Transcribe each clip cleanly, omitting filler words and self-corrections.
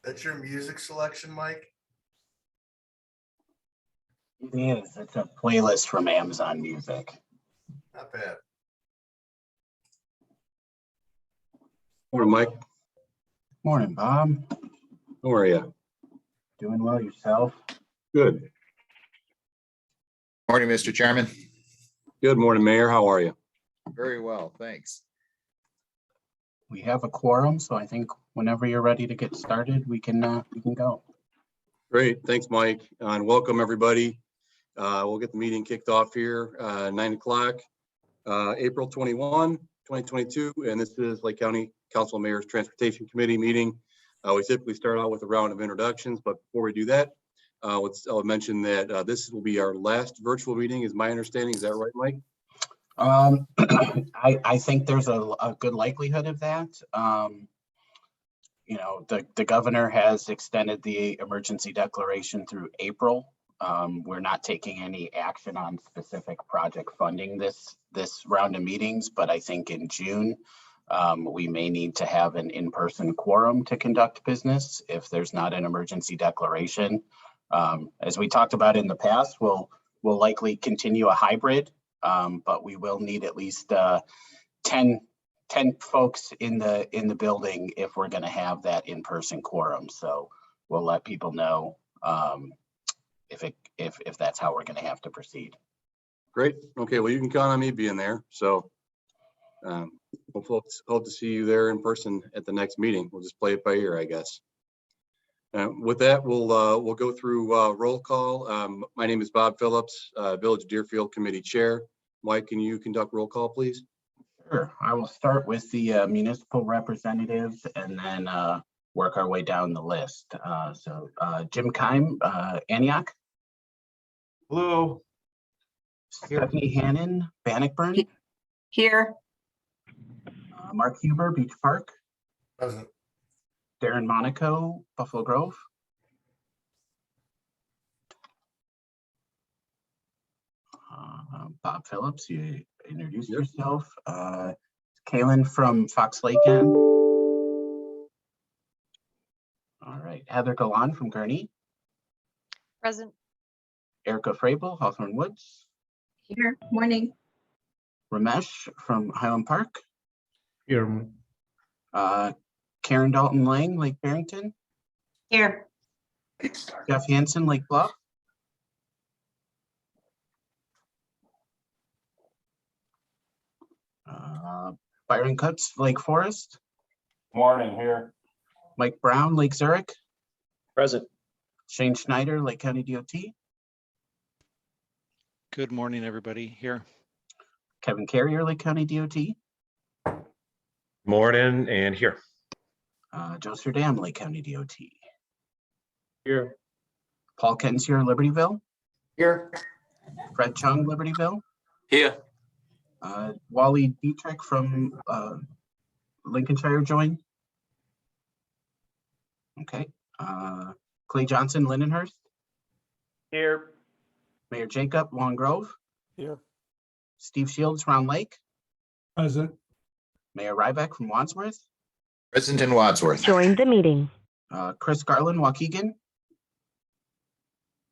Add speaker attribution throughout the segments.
Speaker 1: That's your music selection, Mike?
Speaker 2: It is. It's a playlist from Amazon Music.
Speaker 1: Not bad.
Speaker 3: Morning, Mike.
Speaker 2: Morning, Bob.
Speaker 3: How are you?
Speaker 2: Doing well yourself?
Speaker 3: Good.
Speaker 4: Morning, Mr. Chairman.
Speaker 3: Good morning, Mayor. How are you?
Speaker 4: Very well, thanks.
Speaker 2: We have a quorum, so I think whenever you're ready to get started, we can go.
Speaker 3: Great. Thanks, Mike. And welcome, everybody. We'll get the meeting kicked off here, 9 o'clock, April 21, 2022. And this is Lake County Council Mayor's Transportation Committee meeting. We typically start out with a round of introductions, but before we do that, I'll mention that this will be our last virtual meeting, is my understanding. Is that right, Mike?
Speaker 2: I think there's a good likelihood of that. You know, the governor has extended the emergency declaration through April. We're not taking any action on specific project funding this round of meetings, but I think in June, we may need to have an in-person quorum to conduct business if there's not an emergency declaration. As we talked about in the past, we'll likely continue a hybrid, but we will need at least 10 folks in the building if we're going to have that in-person quorum. So we'll let people know if that's how we're going to have to proceed.
Speaker 3: Great. Okay. Well, you can count on me being there. So hope to see you there in person at the next meeting. We'll just play it by ear, I guess. With that, we'll go through roll call. My name is Bob Phillips, Village Deerfield Committee Chair. Mike, can you conduct roll call, please?
Speaker 2: Sure. I will start with the municipal representatives and then work our way down the list. So Jim Keim, Antioch.
Speaker 1: Hello.
Speaker 2: Stephanie Hannon, Bannockburn.
Speaker 5: Here.
Speaker 2: Mark Huber, Beach Park.
Speaker 1: Present.
Speaker 2: Darren Monaco, Buffalo Grove. Bob Phillips, you introduced yourself. Kaylin from Fox Lake. All right, Heather Galan from Gurnee.
Speaker 5: Present.
Speaker 2: Erica Frable, Hawthorne Woods.
Speaker 5: Here. Morning.
Speaker 2: Ramesh from Highland Park.
Speaker 6: Here.
Speaker 2: Karen Dalton Lang, Lake Barrington.
Speaker 5: Here.
Speaker 2: Jeff Hansen, Lake Bluff. Byron Cutts, Lake Forest.
Speaker 6: Morning here.
Speaker 2: Mike Brown, Lake Zurich.
Speaker 6: Present.
Speaker 2: Shane Schneider, Lake County DOT.
Speaker 7: Good morning, everybody. Here.
Speaker 2: Kevin Carrier, Lake County DOT.
Speaker 6: Morning and here.
Speaker 2: Joe Serdam, Lake County DOT.
Speaker 6: Here.
Speaker 2: Paul Kensier, Libertyville.
Speaker 1: Here.
Speaker 2: Fred Chung, Libertyville.
Speaker 6: Here.
Speaker 2: Wally Dietrich from Lincolnshire joined. Okay. Clay Johnson, Lindenhurst.
Speaker 6: Here.
Speaker 2: Mayor Jacob, Long Grove.
Speaker 6: Here.
Speaker 2: Steve Shields, Round Lake.
Speaker 6: Present.
Speaker 2: Mayor Ryback from Wadsworth.
Speaker 4: Present in Wadsworth.
Speaker 8: Join the meeting.
Speaker 2: Chris Garland, Waukegan.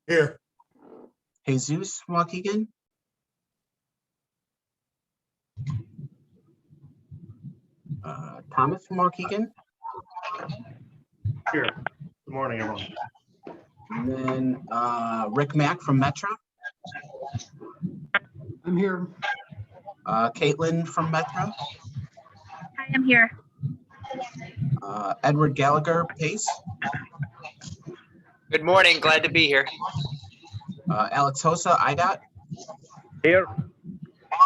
Speaker 1: Here.
Speaker 2: Jesus, Waukegan. Thomas from Waukegan.
Speaker 6: Here. Good morning, everyone.
Speaker 2: And then Rick Mack from Metro.
Speaker 6: I'm here.
Speaker 2: Caitlin from Metro.
Speaker 5: I am here.
Speaker 2: Edward Gallagher, Pace.
Speaker 9: Good morning, glad to be here.
Speaker 2: Alex Hosa, IDOT.
Speaker 6: Here.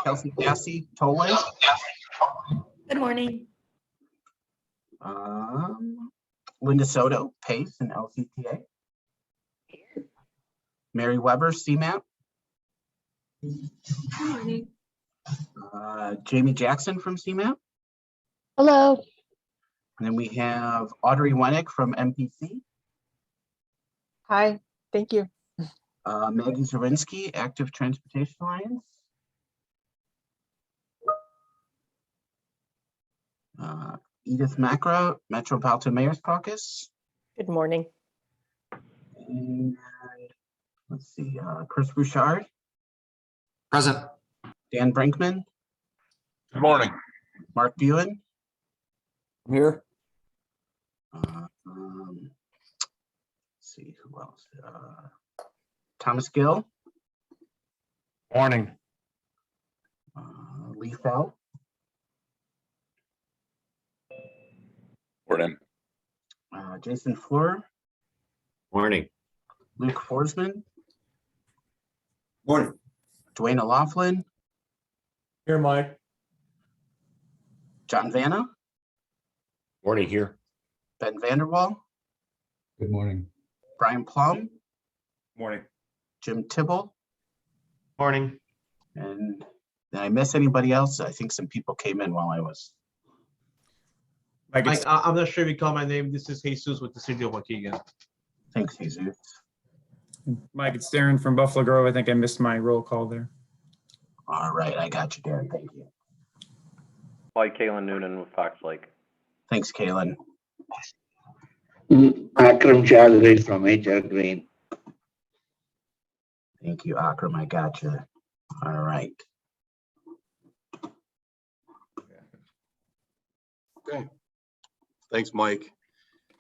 Speaker 2: Kelsey Cassie, Tollway.
Speaker 5: Good morning.
Speaker 2: Linda Soto, Pace and LCTA. Mary Weber, CMAP.
Speaker 5: Good morning.
Speaker 2: Jamie Jackson from CMAP.
Speaker 8: Hello.
Speaker 2: And then we have Audrey Wennick from MPC.
Speaker 10: Hi, thank you.
Speaker 2: Maggie Zawinski, Active Transportation Alliance. Edith Macra, Metropolitan Mayor's Caucus.
Speaker 10: Good morning.
Speaker 2: And let's see, Chris Bouchard,
Speaker 1: Present.
Speaker 2: Dan Brinkman,
Speaker 1: Good morning.
Speaker 2: Mark Buren,
Speaker 1: Here.
Speaker 2: let's see, who else? Thomas Gill,
Speaker 1: Morning.
Speaker 2: Lee Fell,
Speaker 4: Morning.
Speaker 2: Jason Fleur,
Speaker 1: Morning.
Speaker 2: Luke Forsman,
Speaker 1: Morning.
Speaker 2: Dwayne O'Laughlin,
Speaker 6: Here, Mike.
Speaker 2: John Vanna,
Speaker 1: Morning here.
Speaker 2: Ben Vanderwall,
Speaker 6: Good morning.
Speaker 2: Brian Plum,
Speaker 1: Morning.
Speaker 2: Jim Tibble,
Speaker 6: Morning.
Speaker 2: and did I miss anybody else? I think some people came in while I was.
Speaker 9: Mike, I'm not sure if you call my name. This is Jesus with the city of Waukegan.
Speaker 2: Thanks, Jesus.
Speaker 11: Mike, it's Darren from Buffalo Grove. I think I missed my roll call there.
Speaker 2: All right, I got you, Darren. Thank you.
Speaker 12: Mike Kalen Noonan with Fox Lake.
Speaker 2: Thanks, Kalen.
Speaker 13: Akram Chowdhury from HR Green.
Speaker 2: Thank you, Akram. I got you. All right.
Speaker 3: Okay. Thanks, Mike.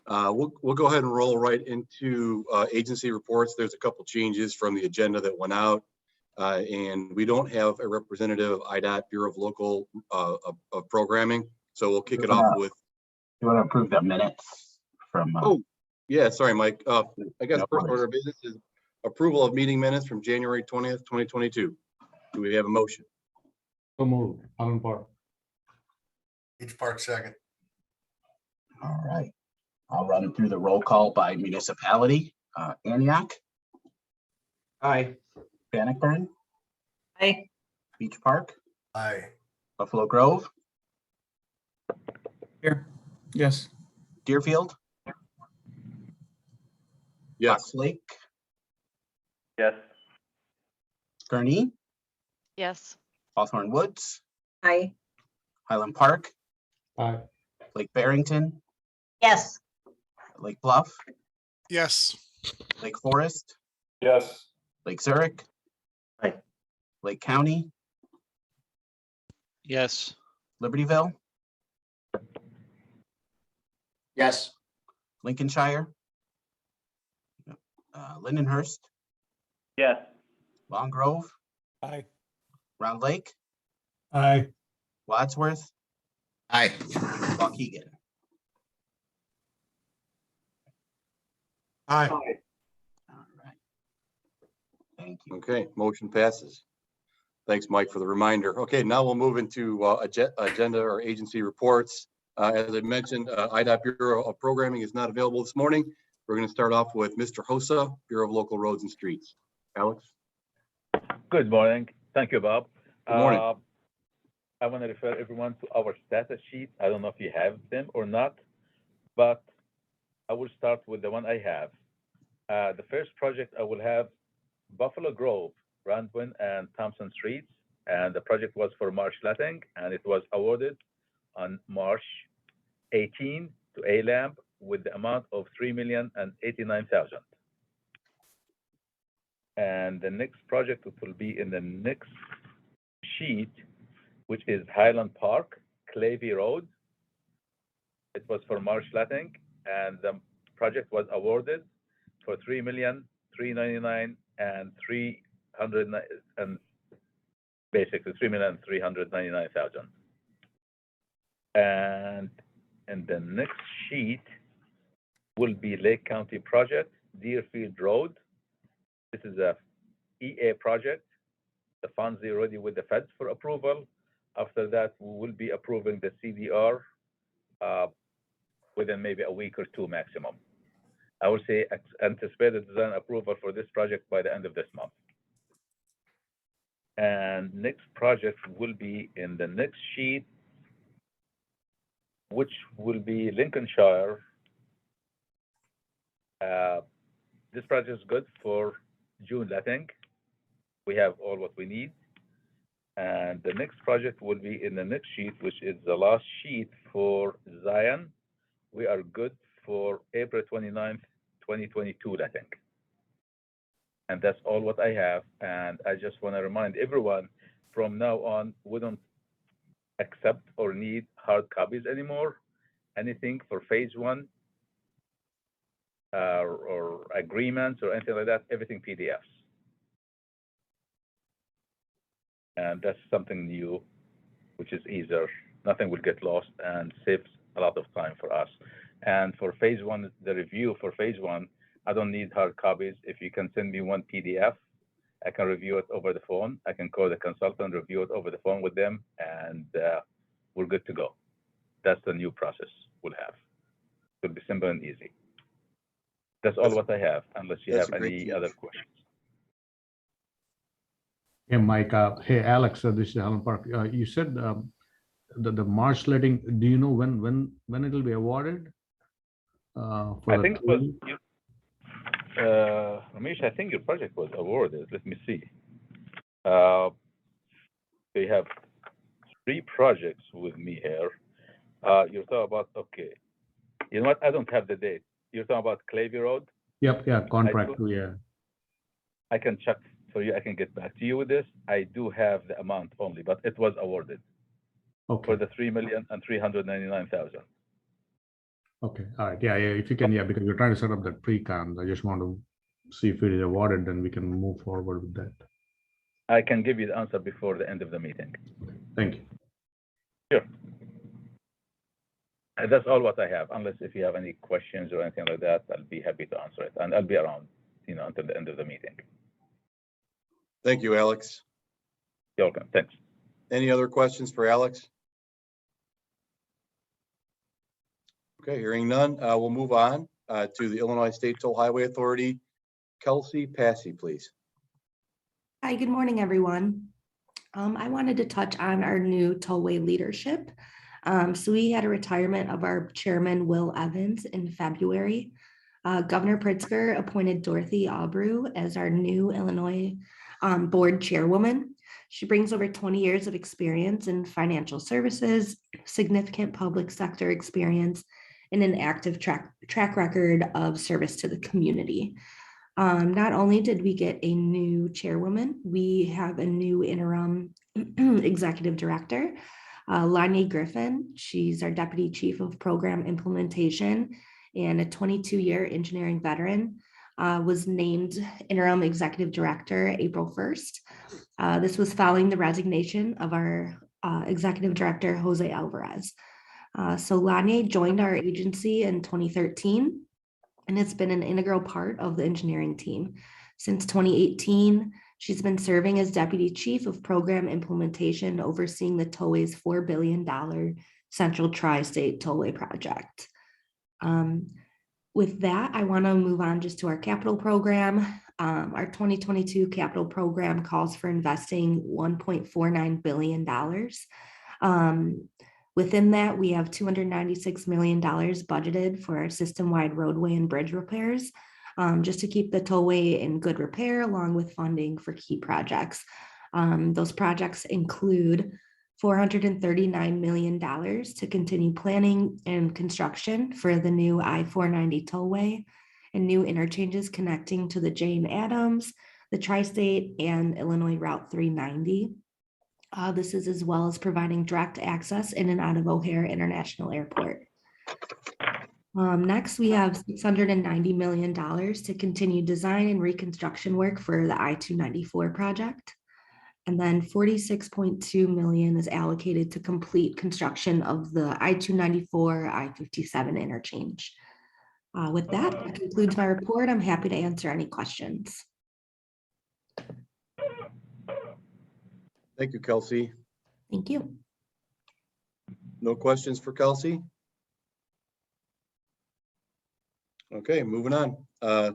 Speaker 3: We'll go ahead and roll right into agency reports. There's a couple changes from the agenda that went out. And we don't have a representative of IDOT Bureau of Local of Programming. So we'll kick it off with.
Speaker 2: You want to approve the minutes from?
Speaker 3: Oh, yeah, sorry, Mike. I guess
Speaker 2: No
Speaker 3: first
Speaker 2: worries.
Speaker 3: order of business is approval of meeting minutes from January 20th, 2022. Do we have a motion?
Speaker 6: So moved. Allen Park.
Speaker 1: Each Park second.
Speaker 2: All right. I'll run through the roll call by municipality. Antioch,
Speaker 9: Aye.
Speaker 2: Bannockburn,
Speaker 5: Aye.
Speaker 2: Beach Park,
Speaker 1: Aye.
Speaker 2: Buffalo Grove,
Speaker 11: Here. Yes.
Speaker 2: Deerfield,
Speaker 3: Yes.
Speaker 2: Fox Lake,
Speaker 12: Yes.
Speaker 2: Gurnee,
Speaker 5: Yes.
Speaker 2: Hawthorne Woods,
Speaker 5: Aye.
Speaker 2: Highland Park,
Speaker 6: Aye.
Speaker 2: Lake Barrington,
Speaker 5: Yes.
Speaker 2: Lake Bluff,
Speaker 6: Yes.
Speaker 2: Lake Forest,
Speaker 1: Yes.
Speaker 2: Lake Zurich,
Speaker 12: Aye.
Speaker 2: Lake County,
Speaker 7: Yes.
Speaker 2: Libertyville,
Speaker 1: Yes.
Speaker 2: Lincolnshire, Lindenhurst,
Speaker 12: Yes.
Speaker 2: Long Grove,
Speaker 6: Aye.
Speaker 2: Round Lake,
Speaker 6: Aye.
Speaker 2: Wadsworth,
Speaker 4: Aye.
Speaker 2: Waukegan.
Speaker 1: Aye.
Speaker 2: All right. Thank you.
Speaker 3: Okay, motion passes. Thanks, Mike, for the reminder. Okay, now we'll move into agenda or agency reports. As I mentioned, IDOT Bureau of Programming is not available this morning. We're going to start off with Mr. Hosa, Bureau of Local Roads and Streets. Alex?
Speaker 12: Good morning. Thank you, Bob.
Speaker 3: Good morning.
Speaker 12: I want to refer everyone to our status sheet. I don't know if you have them or not, but I will start with the one I have. The first project I will have Buffalo Grove, Randwin and Thompson Streets, and the project was for Marsh Letting, and it was awarded on March 18 to ALAMP with the amount of $3,089,000. And the next project will be in the next sheet, which is Highland Park, Clavey Road. It was for Marsh Letting, and the project was awarded for $3,399,000 and basically $3,399,000. And the next sheet will be Lake County project, Deerfield Road. This is a EA project. The funds are already with the feds for approval. After that, we will be approving the CDR within maybe a week or two maximum. I would say anticipated design approval for this project by the end of this month. And next project will be in the next sheet, which will be Lincolnshire. This project is good for June letting. We have all what we need. And the next project will be in the next sheet, which is the last sheet for Zion. We are good for April 29th, 2022, I think. And that's all what I have. And I just want to remind everyone from now on, we don't accept or need hard copies anymore. Anything for phase one or agreements or anything like that, everything PDFs. And that's something new, which is easier. Nothing will get lost and saves a lot of time for us. And for phase one, the review for phase one, I don't need hard copies. If you can send me one PDF, I can review it over the phone. I can call the consultant, review it over the phone with them, and we're good to go. That's the new process we'll have. It'll be simple and easy. That's all what I have, unless you have any other questions.
Speaker 6: Hey, Mike, hey, Alex, this is Alan Park. You said the March letting, do you know when it will be awarded? For
Speaker 12: I
Speaker 6: the
Speaker 12: think,
Speaker 6: tooling?
Speaker 12: Ramesh, I think your project was awarded. Let me see. They have 3 projects with me here. You're talking about, okay. You know what? I don't have the date. You're talking about Clavey Road?
Speaker 6: Yep, yeah, contract, yeah.
Speaker 12: I can check for you. I can get back to you with this. I do have the amount only, but it was awarded
Speaker 6: Okay,
Speaker 12: for the 3,399,000.
Speaker 6: okay, all right, yeah, if you can, yeah, because we're trying to set up that pre-con. I just want to see if it is awarded, then we can move forward with that.
Speaker 12: I can give you the answer before the end of the meeting.
Speaker 6: Thank you.
Speaker 12: Sure. And that's all what I have, unless if you have any questions or anything like that, I'll be happy to answer it. And I'll be around, until the end of the meeting.
Speaker 3: Thank you, Alex.
Speaker 12: You're welcome. Thanks.
Speaker 3: Any other questions for Alex? Okay, hearing none, we'll move on to the Illinois State Toll Highway Authority. Kelsey Passy, please.
Speaker 14: Hi, good morning, everyone. I wanted to touch on our new tollway leadership. So we had a retirement of our chairman, Will Evans, in February. Governor Pritzker appointed Dorothy Aubrew as our new Illinois board chairwoman. She brings over 20 years of experience in financial services, significant public sector experience, and an active track record of service to the community. Not only did we get a new chairwoman, we have a new interim executive director, Lonnie Griffin. She's our deputy chief of program implementation and a 22-year engineering veteran, was named interim executive director April 1st. This was following the resignation of our executive director, Jose Alvarez. So Lonnie joined our agency in 2013. And it's been an integral part of the engineering team. Since 2018, she's been serving as Deputy Chief of Program Implementation, overseeing the tollway's $4 billion Central Tri-State Tollway project. With that, I want to move on just to our capital program. Our 2022 capital program calls for investing $1.49 billion. Within that, we have $296 million budgeted for our system-wide roadway and bridge repairs, just to keep the tollway in good repair, along with funding for key projects. Those projects include $439 million to continue planning and construction for the new I-490 tollway and new interchanges connecting to the Jane Addams, the Tri-State, and Illinois Route 390. This is as well as providing direct access in and out of O'Hare International Airport. Next, we have $690 million to continue design and reconstruction work for the I-294 project. And then $46.2 million is allocated to complete construction of the I-294, I-57 interchange. With that concludes my report. I'm happy to answer any questions.
Speaker 3: Thank you, Kelsey.
Speaker 14: Thank you.
Speaker 3: No questions for Kelsey? Okay, moving on. I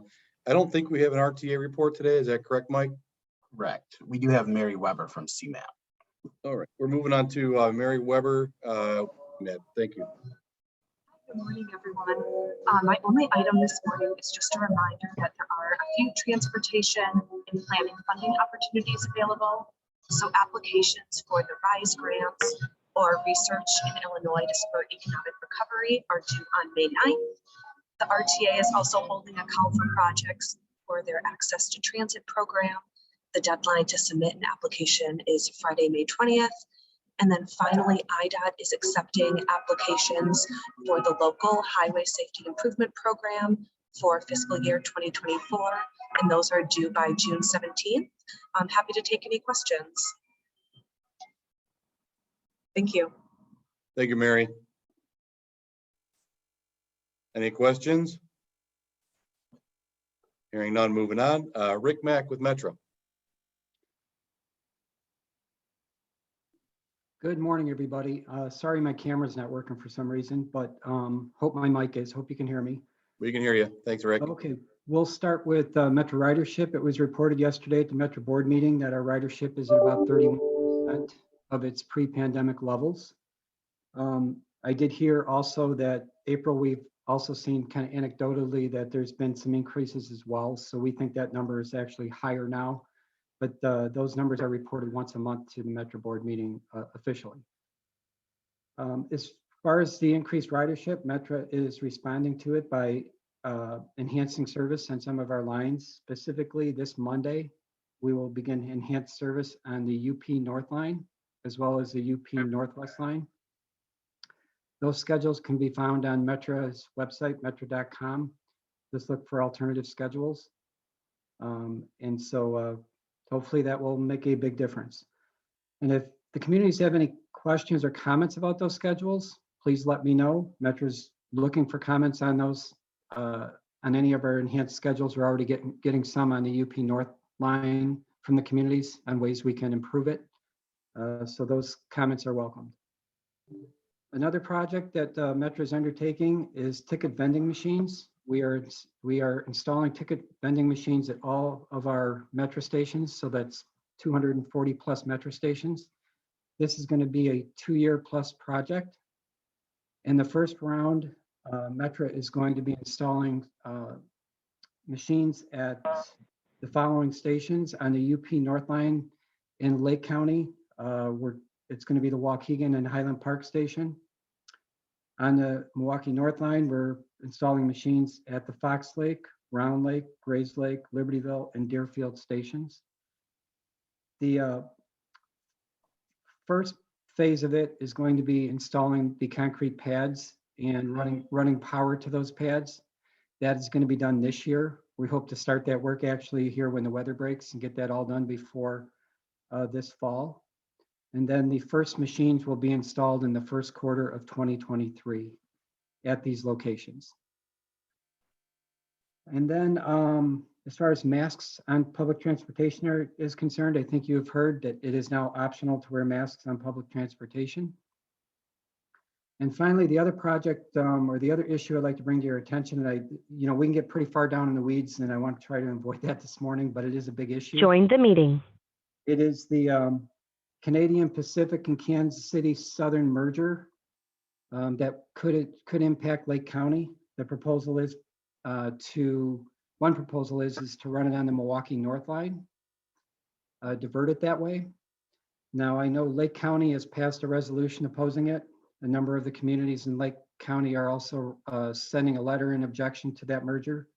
Speaker 3: don't think we have an RTA report today. Is that correct, Mike?
Speaker 2: Correct. We do have Mary Weber from CMAP.
Speaker 3: All right, we're moving on to Mary Weber. Ned, thank you.
Speaker 15: Good morning, everyone. My only item this morning is just a reminder that there are a few transportation and planning funding opportunities available. So applications for the RISE grants or research in Illinois to support economic recovery are due on May 9th. The RTA is also holding a call for projects for their Access to Transit program. The deadline to submit an application is Friday, May 20th. And then finally, IDOT is accepting applications for the local highway safety improvement program for fiscal year 2024. And those are due by June 17th. I'm happy to take any questions. Thank you.
Speaker 3: Thank you, Mary. Any questions? Hearing none, moving on. Rick Mack with Metro.
Speaker 16: Good morning, everybody. Sorry my camera's not working for some reason, but hope my mic is. Hope you can hear me.
Speaker 3: We can hear you. Thanks, Rick.
Speaker 16: Okay, we'll start with Metro ridership. It was reported yesterday at the Metro board meeting that our ridership is at about 31% of its pre-pandemic levels. I did hear also that April, we've also seen kind of anecdotally that there's been some increases as well. So we think that number is actually higher now, but those numbers are reported once a month to the Metro board meeting officially. As far as the increased ridership, Metro is responding to it by enhancing service on some of our lines. Specifically this Monday, we will begin enhanced service on the UP North line, as well as the UP Northwest line. Those schedules can be found on Metro's website, metro.com. Just look for alternative schedules. And so hopefully that will make a big difference. And if the communities have any questions or comments about those schedules, please let me know. Metro's looking for comments on those, on any of our enhanced schedules. We're already getting some on the UP North line from the communities on ways we can improve it. So those comments are welcomed. Another project that Metro is undertaking is ticket vending machines. We are installing ticket vending machines at all of our Metro stations. So that's 240 plus Metro stations. This is going to be a 2-year plus project. In the first round, Metro is going to be installing machines at the following stations on the UP North line in Lake County. It's going to be the Waukegan and Highland Park station. On the Milwaukee North line, we're installing machines at the Fox Lake, Round Lake, Grays Lake, Libertyville, and Deerfield stations. The first phase of it is going to be installing the concrete pads and running power to those pads. That is going to be done this year. We hope to start that work actually here when the weather breaks and get that all done before this fall. And then the first machines will be installed in the first quarter of 2023 at these locations. And then as far as masks on public transportation is concerned, I think you have heard that it is now optional to wear masks on public transportation. And finally, the other project or the other issue I'd like to bring to your attention, and we can get pretty far down in the weeds, and I want to try to avoid that this morning, but it is a big issue.
Speaker 8: Join the meeting.
Speaker 16: It is the Canadian Pacific and Kansas City Southern merger that could impact Lake County. The proposal is one proposal is to run it on the Milwaukee North line, divert it that way. Now I know Lake County has passed a resolution opposing it. A number of the communities in Lake County are also sending a letter in objection to that merger.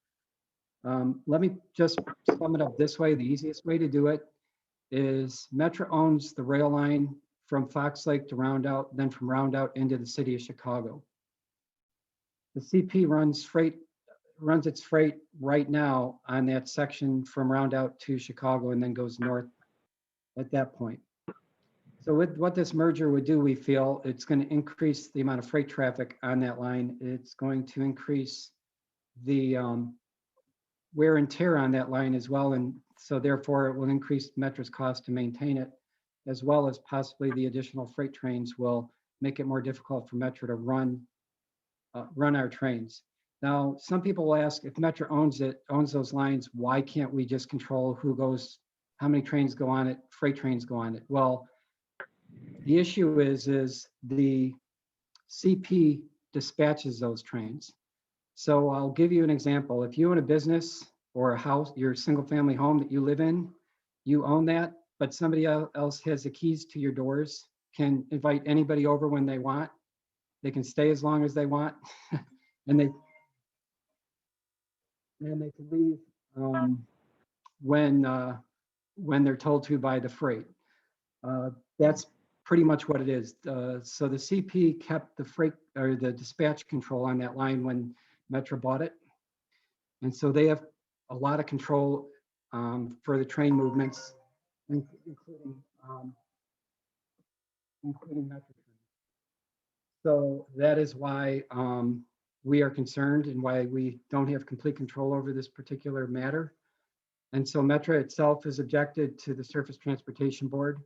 Speaker 16: Let me just sum it up this way. The easiest way to do it is Metro owns the rail line from Fox Lake to Roundout, then from Roundout into the city of Chicago. The CP runs its freight right now on that section from Roundout to Chicago and then goes north at that point. So with what this merger would do, we feel it's going to increase the amount of freight traffic on that line. It's going to increase the wear and tear on that line as well. And so therefore it will increase Metro's cost to maintain it, as well as possibly the additional freight trains will make it more difficult for Metro to run our trains. Now, some people will ask, if Metro owns those lines, why can't we just control who goes, how many trains go on it, freight trains go on it? Well, the issue is the CP dispatches those trains. So I'll give you an example. If you own a business or a house, your single family home that you live in, you own that, but somebody else has the keys to your doors, can invite anybody over when they want. They can stay as long as they want. And and they can leave when they're told to by the freight. That's pretty much what it is. So the CP kept the freight or the dispatch control on that line when Metro bought it. And so they have a lot of control for the train movements, including Metro. So that is why we are concerned and why we don't have complete control over this particular matter. And so Metro itself is objected to the Surface Transportation Board.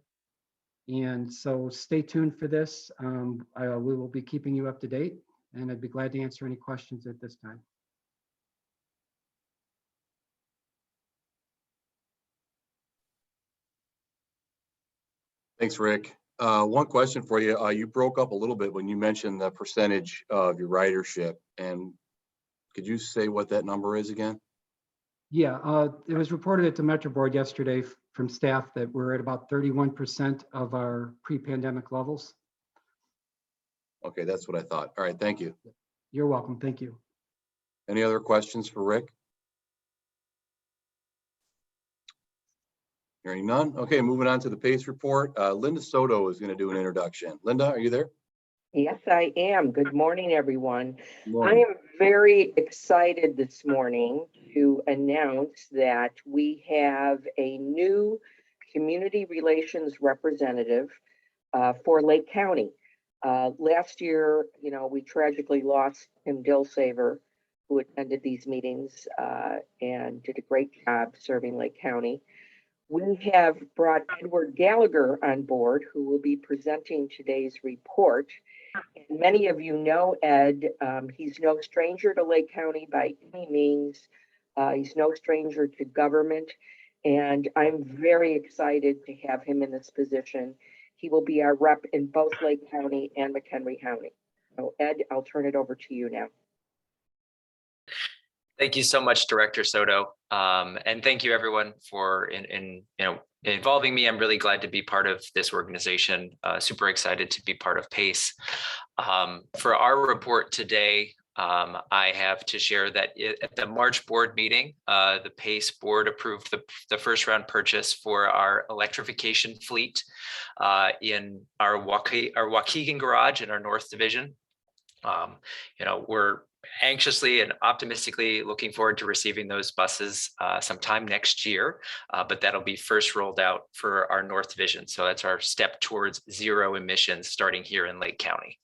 Speaker 16: And so stay tuned for this. We will be keeping you up to date, and I'd be glad to answer any questions at this time.
Speaker 3: Thanks, Rick. One question for you. You broke up a little bit when you mentioned the percentage of your ridership, and could you say what that number is again?
Speaker 16: Yeah, it was reported at the Metro Board yesterday from staff that we're at about 31% of our pre-pandemic levels.
Speaker 3: Okay, that's what I thought. All right, thank you.
Speaker 16: You're welcome. Thank you.
Speaker 3: Any other questions for Rick? Hearing none. Okay, moving on to the PACE report. Linda Soto is going to do an introduction. Linda, are you there?
Speaker 17: Yes, I am. Good morning, everyone.
Speaker 3: Good morning.
Speaker 17: I am very excited this morning to announce that we have a new community relations representative for Lake County. Last year, we tragically lost Tim Dilsaver, who attended these meetings and did a great job serving Lake County. We have brought Edward Gallagher on board, who will be presenting today's report. And many of you know Ed. He's no stranger to Lake County by any means. He's no stranger to government. And I'm very excited to have him in this position. He will be our rep in both Lake County and McHenry County. So Ed, I'll turn it over to you now.
Speaker 18: Thank you so much, Director Soto. And thank you everyone for involving me. I'm really glad to be part of this organization. Super excited to be part of PACE. For our report today, I have to share that at the March board meeting, the PACE board approved the first round purchase for our electrification fleet in our Waukegan garage in our North Division. We're anxiously and optimistically looking forward to receiving those buses sometime next year, but that'll be first rolled out for our North Division. So that's our step towards zero emissions starting here in Lake County.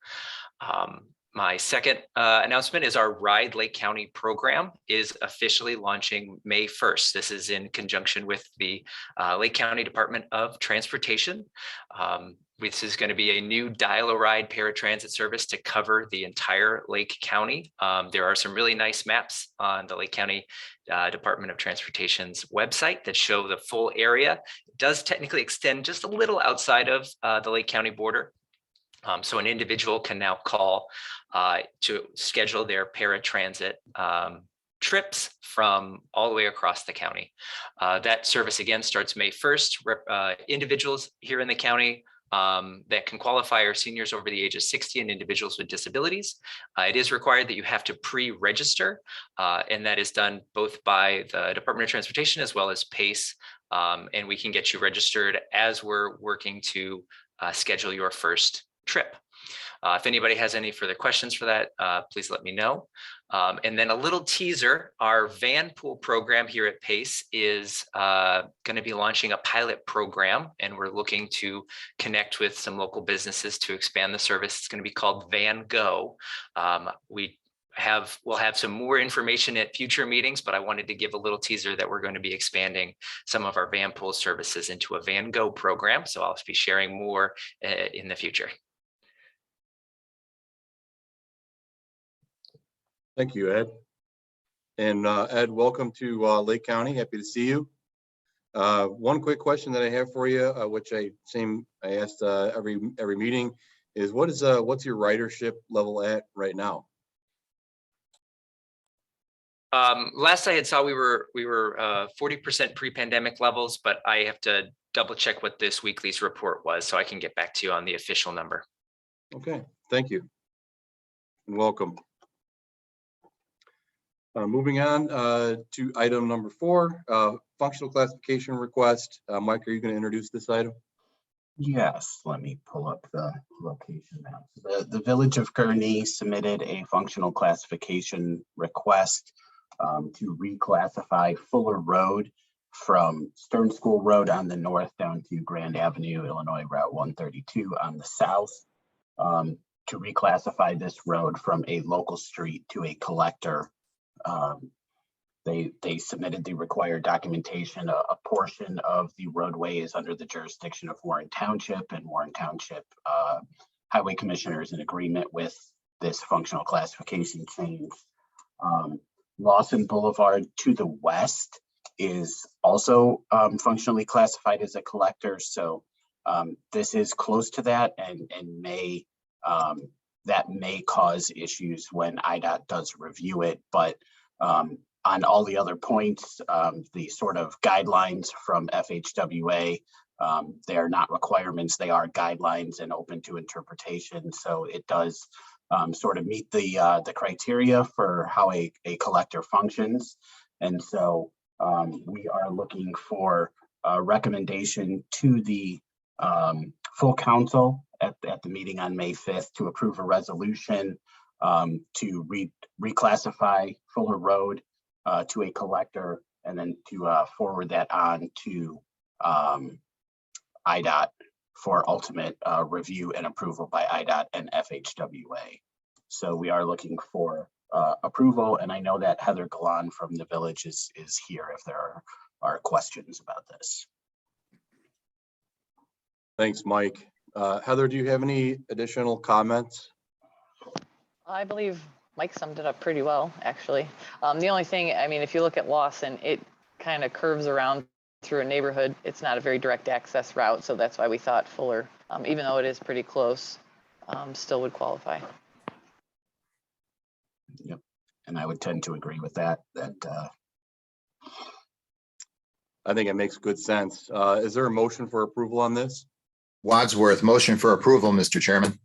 Speaker 18: My second announcement is our Ride Lake County program is officially launching May 1st. This is in conjunction with the Lake County Department of Transportation. This is going to be a new dial-a-ride paratransit service to cover the entire Lake County. There are some really nice maps on the Lake County Department of Transportation's website that show the full area. It does technically extend just a little outside of the Lake County border. So an individual can now call to schedule their paratransit trips from all the way across the county. That service again starts May 1st. Individuals here in the county that can qualify are seniors over the age of 60 and individuals with disabilities. It is required that you have to pre-register, and that is done both by the Department of Transportation as well as PACE, and we can get you registered as we're working to schedule your first trip. If anybody has any further questions for that, please let me know. And then a little teaser, our van pool program here at PACE is going to be launching a pilot program, and we're looking to connect with some local businesses to expand the service. It's going to be called Van Go. We'll have some more information at future meetings, but I wanted to give a little teaser that we're going to be expanding some of our van pool services into a Van Go program. So I'll be sharing more in the future.
Speaker 3: Thank you, Ed. And Ed, welcome to Lake County. Happy to see you. One quick question that I have for you, which I asked every meeting, is what's your ridership level at right now?
Speaker 18: Last I had saw we were 40% pre-pandemic levels, but I have to double check what this weekly's report was, so I can get back to you on the official number.
Speaker 3: Okay, thank you. And welcome. Moving on to item number 4, functional classification request. Mike, are you going to introduce this item?
Speaker 2: Yes, let me pull up the location maps. The Village of Kearney submitted a functional classification request to reclassify Fuller Road from Stern School Road on the north down to Grand Avenue, Illinois Route 132 on the south. To reclassify this road from a local street to a collector. They submitted the required documentation. A portion of the roadway is under the jurisdiction of Warren Township, and Warren Township Highway Commissioner is in agreement with this functional classification change. Lawson Boulevard to the west is also functionally classified as a collector. So this is close to that and that may cause issues when IDOT does review it, but on all the other points, the sort of guidelines from FHWA, they are not requirements, they are guidelines and open to interpretation. So it does sort of meet the criteria for how a collector functions. And so we are looking for a recommendation to the full council at the meeting on May 5th to approve a resolution to reclassify Fuller Road to a collector, and then to forward that on to IDOT for ultimate review and approval by IDOT and FHWA. So we are looking for approval, and I know that Heather Galan from the village is here if there are questions about this.
Speaker 3: Thanks, Mike. Heather, do you have any additional comments?
Speaker 5: I believe Mike summed it up pretty well, actually. The only thing, I mean, if you look at Lawson, it kind of curves around through a neighborhood. It's not a very direct access route, so that's why we thought Fuller, even though it is pretty close, still would qualify.
Speaker 2: Yep, and I would tend to agree with that.
Speaker 3: I think it makes good sense. Is there a motion for approval on this?
Speaker 4: Wadsworth, motion for approval, Mr. Chairman.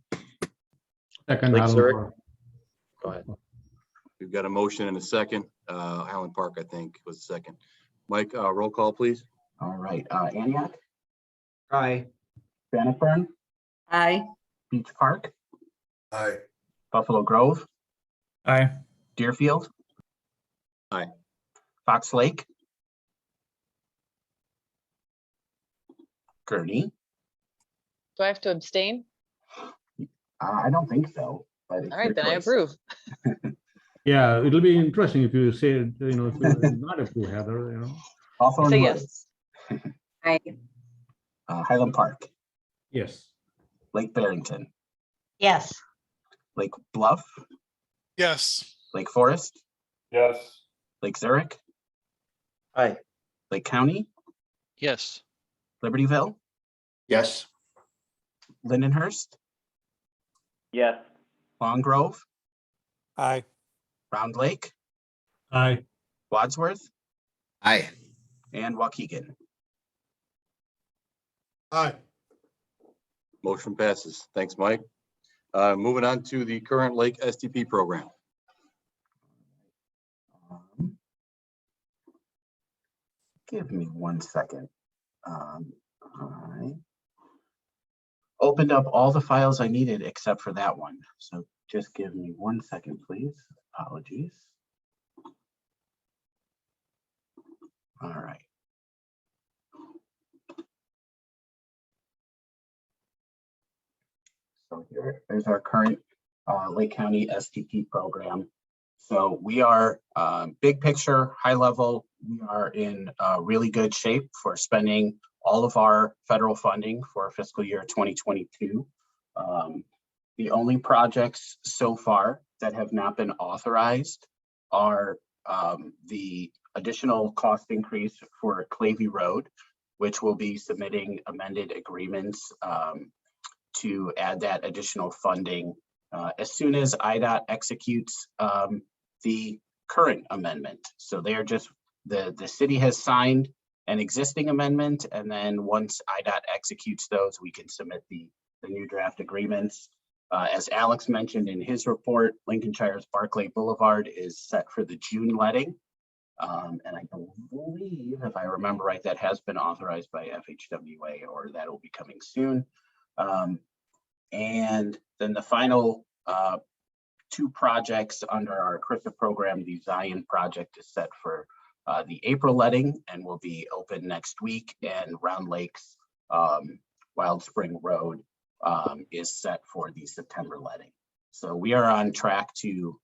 Speaker 6: Second,
Speaker 3: Lake
Speaker 6: Highland
Speaker 3: Zurich.
Speaker 6: Park.
Speaker 3: Go ahead. We've got a motion and a second. Highland Park, I think, was the second. Mike, roll call, please.
Speaker 2: All right, Antioch,
Speaker 9: Aye.
Speaker 2: Bannockburn,
Speaker 5: Aye.
Speaker 2: Beach Park,
Speaker 1: Aye.
Speaker 2: Buffalo Grove,
Speaker 11: Aye.
Speaker 2: Deerfield.
Speaker 3: Aye.
Speaker 2: Fox Lake. Kearney.
Speaker 5: Do I have to abstain?
Speaker 2: I don't think so. But
Speaker 5: All right, then I approve.
Speaker 6: Yeah, it'll be interesting if you say, if you not approve, Heather,
Speaker 2: Hawthorne
Speaker 5: Say
Speaker 2: Woods.
Speaker 5: yes. Aye.
Speaker 2: Highland Park,
Speaker 6: Yes.
Speaker 2: Lake Barrington,
Speaker 5: Yes.
Speaker 2: Lake Bluff,
Speaker 1: Yes.
Speaker 2: Lake Forest,
Speaker 1: Yes.
Speaker 2: Lake Zurich,
Speaker 9: Aye.
Speaker 2: Lake County,
Speaker 7: Yes.
Speaker 2: Libertyville,
Speaker 1: Yes.
Speaker 2: Lindenhurst,
Speaker 12: Yes.
Speaker 2: Long Grove,
Speaker 1: Aye.
Speaker 2: Round Lake,
Speaker 6: Aye.
Speaker 2: Wadsworth,
Speaker 4: Aye.
Speaker 2: and Waukegan.
Speaker 1: Aye.
Speaker 3: Motion passes. Thanks, Mike. Moving on to the current Lake STP program.
Speaker 2: Give me 1 second. I opened up all the files I needed except for that one. So just give me 1 second, please. Apologies. All right. So here's our current Lake County STP program. So we are big picture, high level. We are in really good shape for spending all of our federal funding for fiscal year 2022. The only projects so far that have not been authorized are the additional cost increase for Clavey Road, which will be submitting amended agreements to add that additional funding as soon as IDOT executes the current amendment. So they are just, the city has signed an existing amendment, and then once IDOT executes those, we can submit the new draft agreements. As Alex mentioned in his report, Lincolnshire's Barclay Boulevard is set for the June letting. And I believe, if I remember right, that has been authorized by FHWA, or that will be coming soon. And then the final two projects under our CRISA program, the Zion project is set for the April letting and will be open next week, and Round Lakes Wild Spring Road is set for the September letting. So we are on track to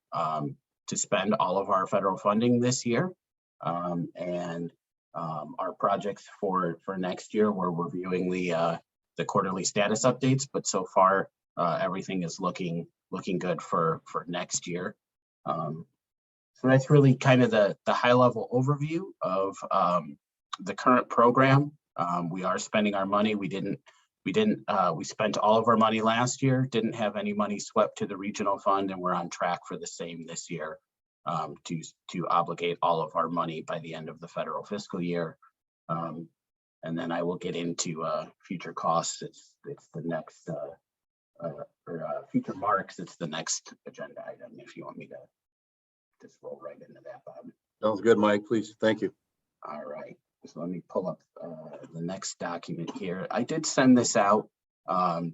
Speaker 2: spend all of our federal funding this year. And our projects for next year, we're reviewing the quarterly status updates, but so far everything is looking good for next year. So that's really kind of the high level overview of the current program. We are spending our money. We spent all of our money last year, didn't have any money swept to the regional fund, and we're on track for the same this year. To obligate all of our money by the end of the federal fiscal year. And then I will get into future costs. It's the next, future marks. It's the next agenda item, if you want me to just roll right into that, Bob.
Speaker 3: Sounds good, Mike, please. Thank you.
Speaker 2: All right, so let me pull up the next document here. I did send this out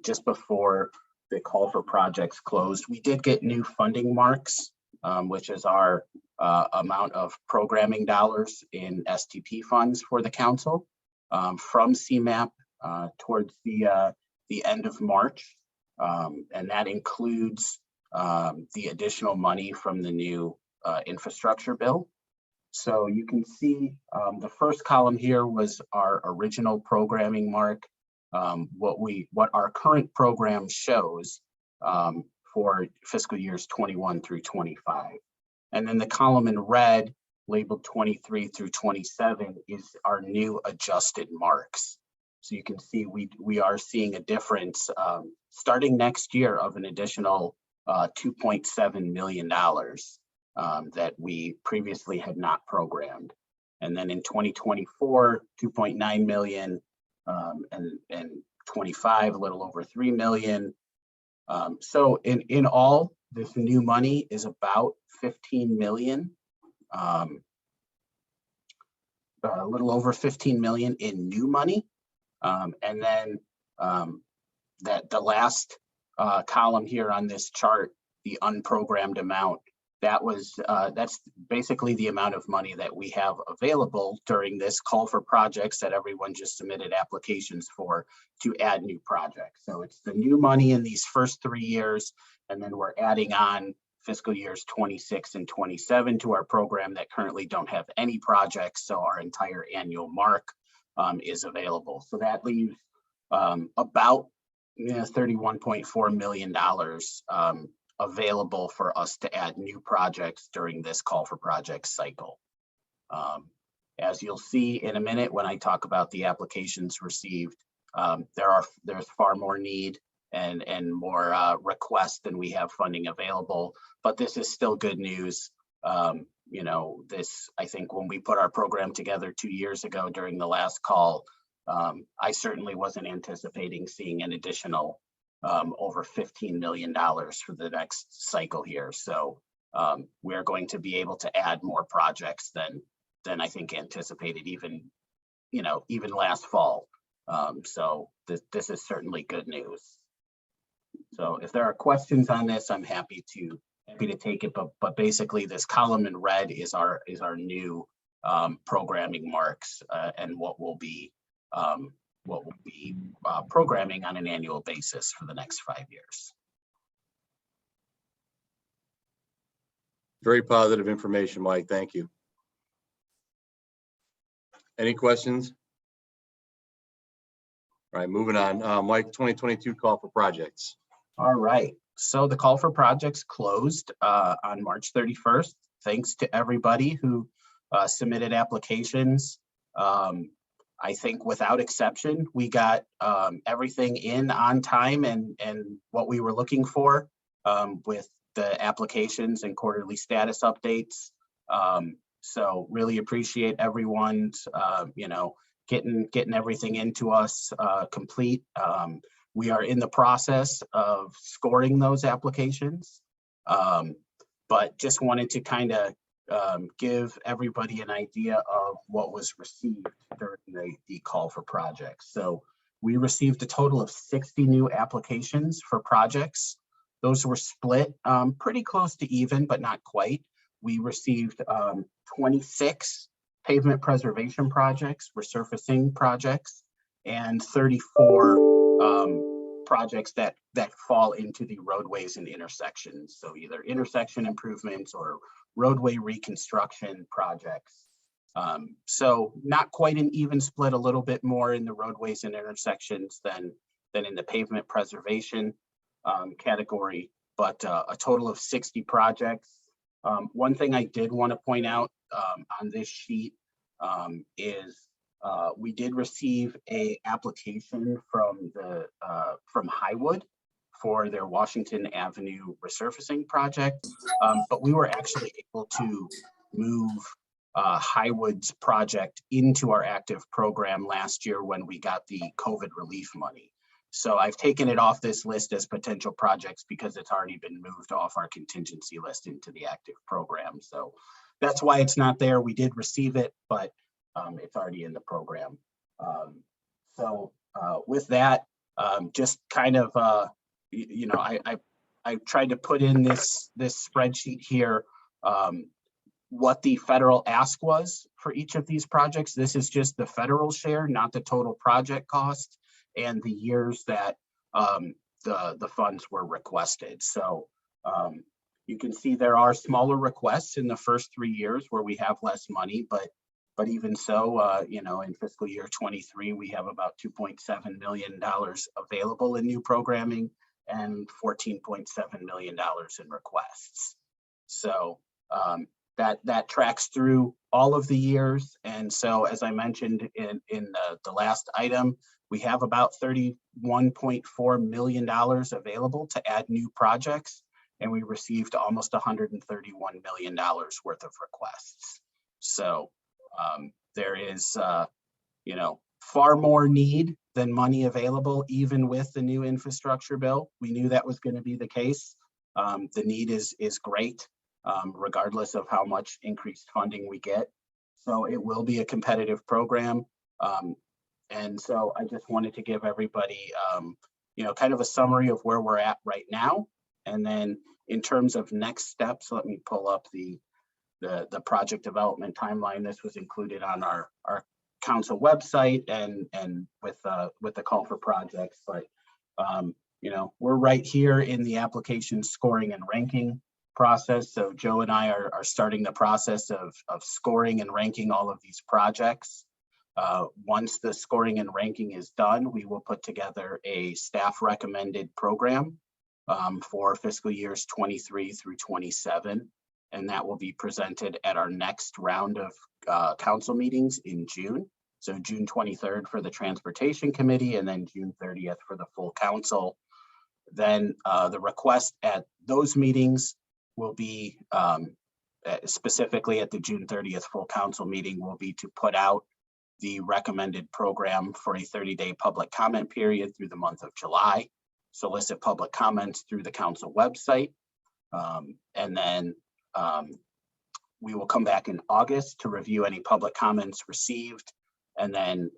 Speaker 2: just before the call for projects closed. We did get new funding marks, which is our amount of programming dollars in STP funds for the council from CMAP towards the end of March. And that includes the additional money from the new infrastructure bill. So you can see the first column here was our original programming mark, what our current program shows for fiscal years 21 through 25. And then the column in red labeled 23 through 27 is our new adjusted marks. So you can see we are seeing a difference starting next year of an additional $2.7 million that we previously had not programmed. And then in 2024, 2.9 million, and 25, a little over 3 million. So in all, this new money is about 15 million, a little over 15 million in new money. And then that the last column here on this chart, the unprogrammed amount, that's basically the amount of money that we have available during this call for projects that everyone just submitted applications for to add new projects. So it's the new money in these first 3 years, and then we're adding on fiscal years 26 and 27 to our program that currently don't have any projects. So our entire annual mark is available. So that leaves about $31.4 million available for us to add new projects during this call for projects cycle. As you'll see in a minute when I talk about the applications received, there's far more need and more requests than we have funding available, but this is still good news. I think when we put our program together 2 years ago during the last call, I certainly wasn't anticipating seeing an additional over $15 million for the next cycle here. So we're going to be able to add more projects than I think anticipated even last fall. So this is certainly good news. So if there are questions on this, I'm happy to take it. But basically, this column in red is our new programming marks and what we'll be programming on an annual basis for the next 5 years.
Speaker 3: Very positive information, Mike. Thank you. Any questions? All right, moving on. Mike, 2022 call for projects.
Speaker 2: All right. So the call for projects closed on March 31st. Thanks to everybody who submitted applications. I think without exception, we got everything in on time and what we were looking for with the applications and quarterly status updates. So really appreciate everyone's, getting everything into us complete. We are in the process of scoring those applications. But just wanted to kind of give everybody an idea of what was received during the call for projects. So we received a total of 60 new applications for projects. Those were split pretty close to even, but not quite. We received 26 pavement preservation projects, resurfacing projects, and 34 projects that fall into the roadways and intersections. So either intersection improvements or roadway reconstruction projects. So not quite an even split, a little bit more in the roadways and intersections than in the pavement preservation category, but a total of 60 projects. One thing I did want to point out on this sheet is we did receive a application from Highwood for their Washington Avenue resurfacing project, but we were actually able to move Highwood's project into our active program last year when we got the COVID relief money. So I've taken it off this list as potential projects because it's already been moved off our contingency list into the active program. So that's why it's not there. We did receive it, but it's already in the program. With that, just kind of, I tried to put in this spreadsheet here, what the federal ask was for each of these projects. This is just the federal share, not the total project cost, and the years that the funds were requested. So you can see there are smaller requests in the first 3 years where we have less money, but even so, in fiscal year 23, we have about $2.7 million available in new programming and $14.7 million in requests. So that tracks through all of the years. And so, as I mentioned in the last item, we have about $31.4 million available to add new projects, and we received almost $131 million worth of requests. So there is, far more need than money available, even with the new infrastructure bill. We knew that was going to be the case. The need is great, regardless of how much increased funding we get. So it will be a competitive program. And so I just wanted to give everybody, kind of a summary of where we're at right now. And then in terms of next steps, let me pull up the project development timeline. This was included on our council website and with the call for projects. But we're right here in the application scoring and ranking process. So Joe and I are starting the process of scoring and ranking all of these projects. Once the scoring and ranking is done, we will put together a staff recommended program for fiscal years 23 through 27. And that will be presented at our next round of council meetings in June. So June 23rd for the Transportation Committee, and then June 30th for the full council. Then the request at those meetings will be, specifically at the June 30th full council meeting, will be to put out the recommended program for a 30-day public comment period through the month of July, solicit public comments through the council website, and then we will come back in August to review any public comments received, and then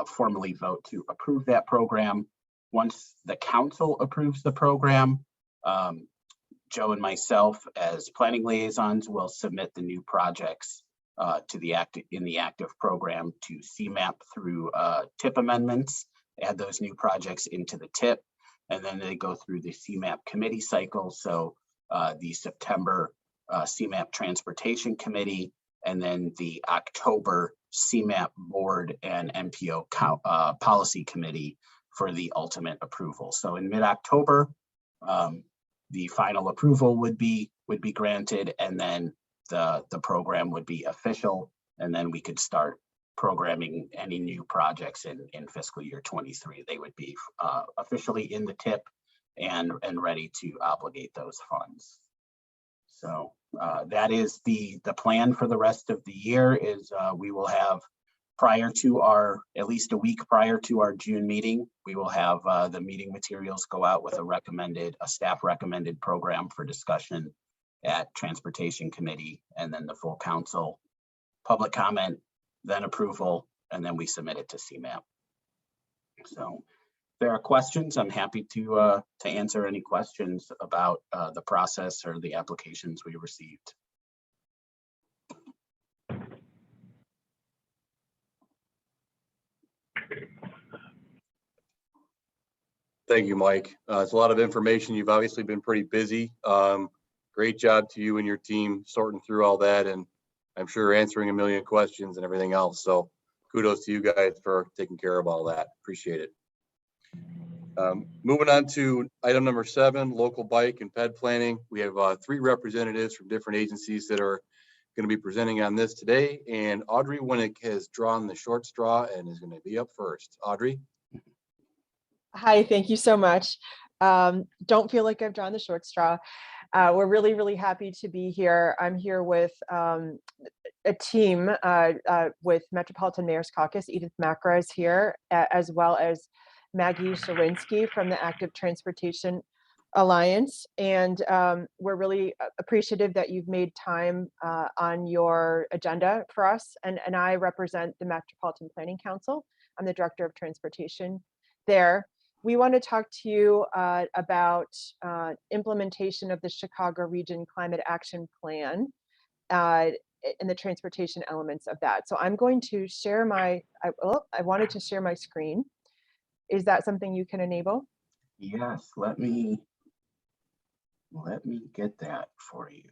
Speaker 2: formally vote to approve that program. Once the council approves the program, Joe and myself as planning liaisons will submit the new projects to the active program to CMAP through TIP amendments, add those new projects into the TIP, and then they go through the CMAP committee cycle. So the September CMAP Transportation Committee, and then the October CMAP Board and MPO Policy Committee for the ultimate approval. So in mid-October, the final approval would be granted, and then the program would be official, and then we could start programming any new projects in fiscal year 23. They would be officially in the TIP and ready to obligate those funds. So that is the plan for the rest of the year. Is we will have prior to at least a week prior to our June meeting, we will have the meeting materials go out with a staff recommended program for discussion at Transportation Committee, and then the full council, public comment, then approval, and then we submit it to CMAP. So if there are questions, I'm happy to answer any questions about the process or the applications we received.
Speaker 3: Thank you, Mike. It's a lot of information. You've obviously been pretty busy. Great job to you and your team sorting through all that, and I'm sure answering a million questions and everything else. So kudos to you guys for taking care of all that. Appreciate it. Moving on to item number 7, local bike and ped planning. We have 3 representatives from different agencies that are going to be presenting on this today, and Audrey Winnick has drawn the short straw and is going to be up first. Audrey.
Speaker 10: Hi, thank you so much. Don't feel like I've drawn the short straw. We're really, really happy to be here. I'm here with a team with Metropolitan Mayor's Caucus. Edith Macra is here, as well as Maggie Shawinski from the Active Transportation Alliance. And we're really appreciative that you've made time on your agenda for us. And I represent the Metropolitan Planning Council. I'm the Director of Transportation there. We want to talk to you about implementation of the Chicago Region Climate Action Plan and the transportation elements of that. So I'm going to share I wanted to share my screen. Is that something you can enable?
Speaker 2: Yes, let me get that for you.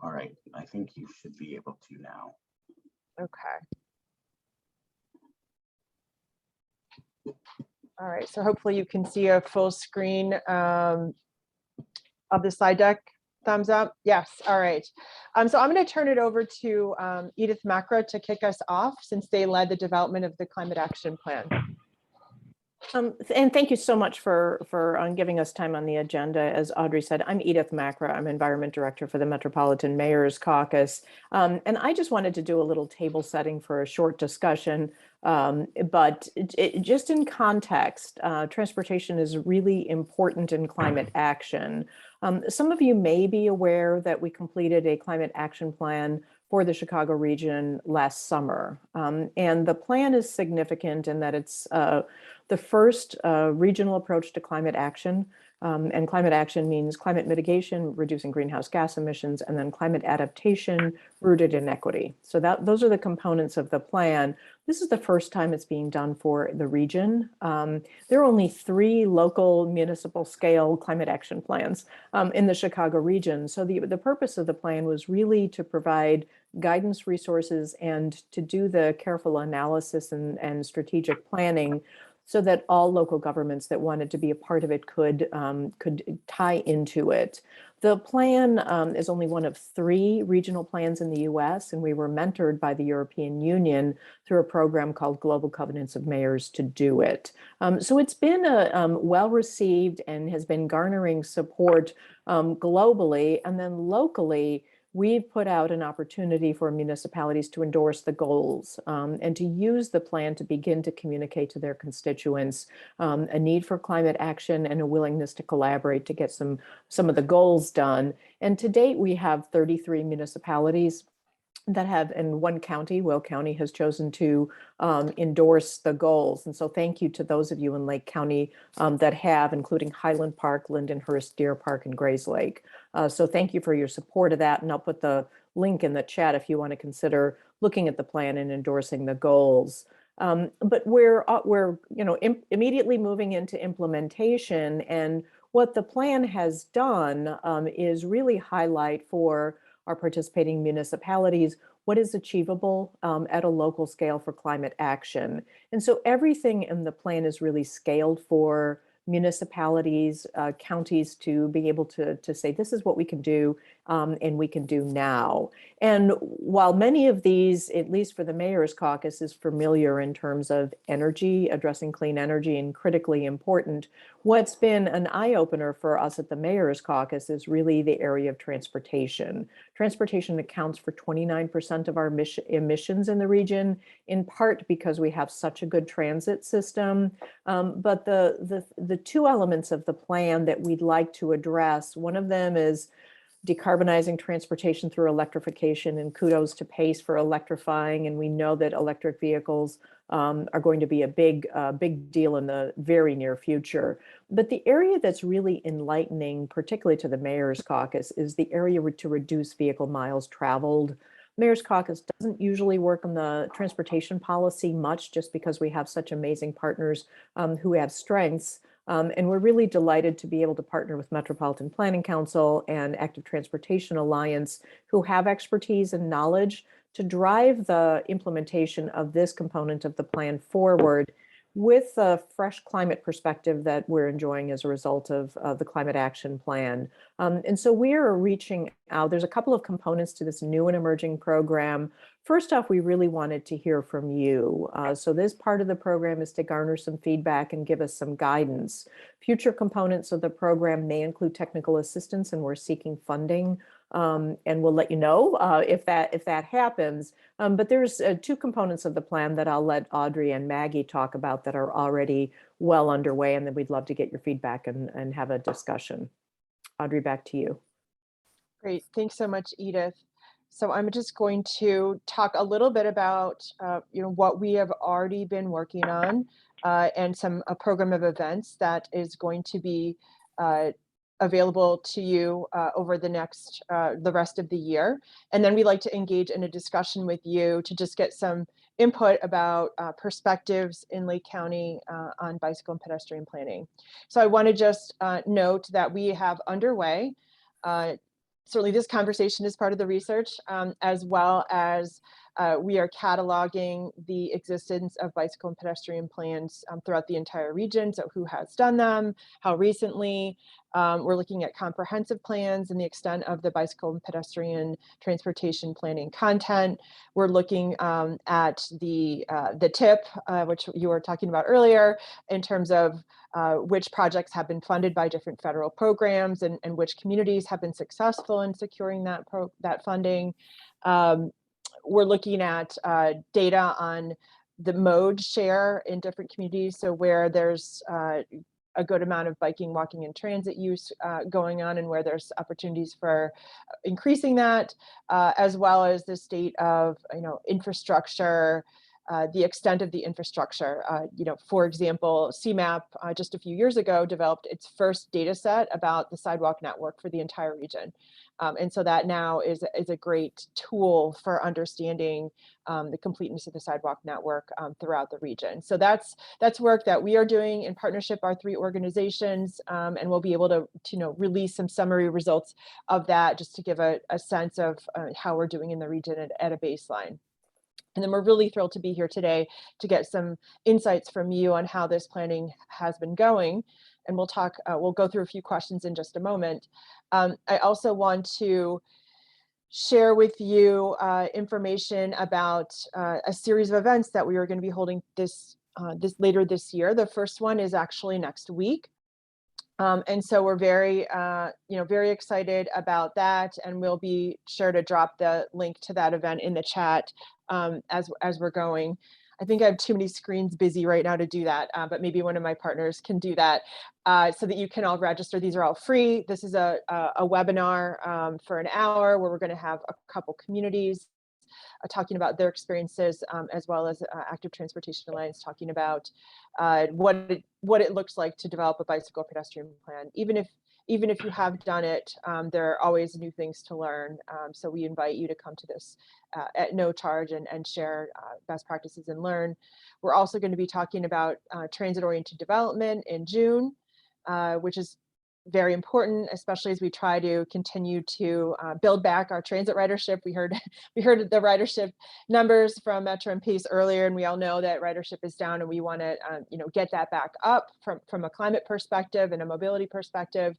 Speaker 2: All right, I think you should be able to now.
Speaker 10: Okay. All right, so hopefully you can see a full screen of the slide deck. Thumbs up. Yes. All right. So I'm going to turn it over to Edith Macra to kick us off, since they led the development of the Climate Action Plan.
Speaker 19: And thank you so much for giving us time on the agenda. As Audrey said, I'm Edith Macra. I'm Environment Director for the Metropolitan Mayor's Caucus. And I just wanted to do a little table setting for a short discussion. But just in context, transportation is really important in climate action. Some of you may be aware that we completed a climate action plan for the Chicago region last summer. And the plan is significant in that it's the first regional approach to climate action. And climate action means climate mitigation, reducing greenhouse gas emissions, and then climate adaptation rooted in equity. So those are the components of the plan. This is the first time it's being done for the region. There are only 3 local municipal scale climate action plans in the Chicago region. So the purpose of the plan was really to provide guidance resources and to do the careful analysis and strategic planning so that all local governments that wanted to be a part of it could tie into it. The plan is only one of 3 regional plans in the US, and we were mentored by the European Union through a program called Global Covenants of Mayors to do it. So it's been well received and has been garnering support globally, and then locally, we've put out an opportunity for municipalities to endorse the goals and to use the plan to begin to communicate to their constituents a need for climate action and a willingness to collaborate to get some of the goals done. And to date, we have 33 municipalities that have, in one county, Will County, has chosen to endorse the goals. And so thank you to those of you in Lake County that have, including Highland Park, Lindenhurst, Deer Park, and Grays Lake. So thank you for your support of that. And I'll put the link in the chat if you want to consider looking at the plan and endorsing the goals. But we're immediately moving into implementation. And what the plan has done is really highlight for our participating municipalities what is achievable at a local scale for climate action. And so everything in the plan is really scaled for municipalities, counties to be able to say, this is what we can do and we can do now. And while many of these, at least for the Mayor's Caucus, is familiar in terms of energy, addressing clean energy and critically important, what's been an eye-opener for us at the Mayor's Caucus is really the area of transportation. Transportation accounts for 29% of our emissions in the region, in part because we have such a good transit system. But the two elements of the plan that we'd like to address, one of them is decarbonizing transportation through electrification, and kudos to PACE for electrifying. And we know that electric vehicles are going to be a big deal in the very near future. But the area that's really enlightening, particularly to the Mayor's Caucus, is the area to reduce vehicle miles traveled. Mayor's Caucus doesn't usually work on the transportation policy much, just because we have such amazing partners who have strengths. And we're really delighted to be able to partner with Metropolitan Planning Council and Active Transportation Alliance, who have expertise and knowledge to drive the implementation of this component of the plan forward with a fresh climate perspective that we're enjoying as a result of the Climate Action Plan. And so we are reaching out. There's a couple of components to this new and emerging program. First off, we really wanted to hear from you. So this part of the program is to garner some feedback and give us some guidance. Future components of the program may include technical assistance, and we're seeking funding. And we'll let you know if that happens. But there's two components of the plan that I'll let Audrey and Maggie talk about that are already well underway, and then we'd love to get your feedback and have a discussion. Audrey, back to you.
Speaker 10: Great, thanks so much, Edith. So I'm just going to talk a little bit about what we have already been working on and a program of events that is going to be available to you over the rest of the year. And then we like to engage in a discussion with you to just get some input about perspectives in Lake County on bicycle and pedestrian planning. So I want to just note that we have underway, certainly this conversation is part of the research, as well as we are cataloging the existence of bicycle and pedestrian plans throughout the entire region. So who has done them, how recently. We're looking at comprehensive plans and the extent of the bicycle and pedestrian transportation planning content. We're looking at the TIP, which you were talking about earlier, in terms of which projects have been funded by different federal programs and which communities have been successful in securing that funding. We're looking at data on the mode share in different communities. So where there's a good amount of biking, walking, and transit use going on, and where there's opportunities for increasing that, as well as the state of infrastructure, the extent of the infrastructure. For example, CMAP just a few years ago developed its first data set about the sidewalk network for the entire region. And so that now is a great tool for understanding the completeness of the sidewalk network throughout the region. So that's work that we are doing in partnership, our three organizations, and we'll be able to release some summary results of that just to give a sense of how we're doing in the region at a baseline. And then we're really thrilled to be here today to get some insights from you on how this planning has been going. And we'll go through a few questions in just a moment. I also want to share with you information about a series of events that we are going to be holding later this year. The first one is actually next week. And so we're very excited about that, and we'll be sure to drop the link to that event in the chat as we're going. I think I have too many screens busy right now to do that, but maybe one of my partners can do that so that you can all register. These are all free. This is a webinar for an hour where we're going to have a couple communities talking about their experiences, as well as Active Transportation Alliance talking about what it looks like to develop a bicycle pedestrian plan. Even if you have done it, there are always new things to learn. So we invite you to come to this at no charge and share best practices and learn. We're also going to be talking about transit-oriented development in June, which is very important, especially as we try to continue to build back our transit ridership. We heard the ridership numbers from Metro and Pace earlier, and we all know that ridership is down, and we want to get that back up from a climate perspective and a mobility perspective.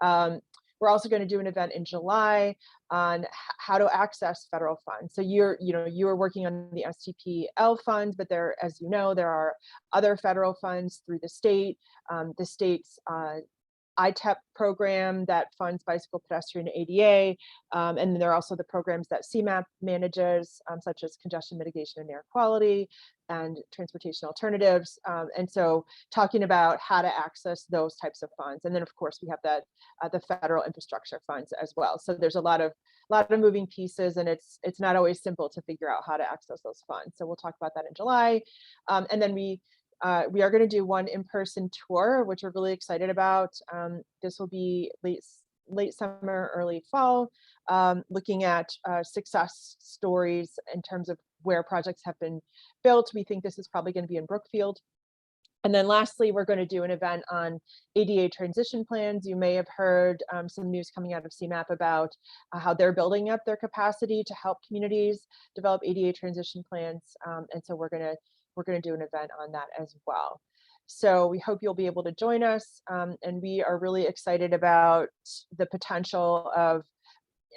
Speaker 10: We're also going to do an event in July on how to access federal funds. So you're working on the STPL funds, but as you know, there are other federal funds through the state's ITEP program that funds bicycle, pedestrian, and ADA. And then there are also the programs that CMAP manages, such as congestion mitigation and air quality and transportation alternatives. And so talking about how to access those types of funds. And then of course we have the federal infrastructure funds as well. So there's a lot of moving pieces, and it's not always simple to figure out how to access those funds. So we'll talk about that in July. And then we are going to do one in-person tour, which we're really excited about. This will be late summer, early fall, looking at success stories in terms of where projects have been built. We think this is probably going to be in Brookfield. And then lastly, we're going to do an event on ADA transition plans. You may have heard some news coming out of CMAP about how they're building up their capacity to help communities develop ADA transition plans. And so we're going to do an event on that as well. So we hope you'll be able to join us. And we are really excited about the potential of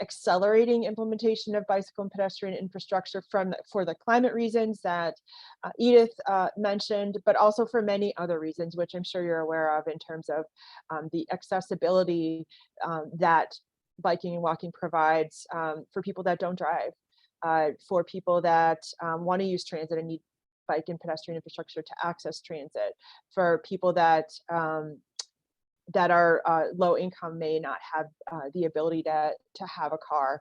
Speaker 10: accelerating implementation of bicycle and pedestrian infrastructure for the climate reasons that Edith mentioned, but also for many other reasons, which I'm sure you're aware of in terms of the accessibility that biking and walking provides for people that don't drive, for people that want to use transit and need bike and pedestrian infrastructure to access transit, for people that are low income, may not have the ability to have a car.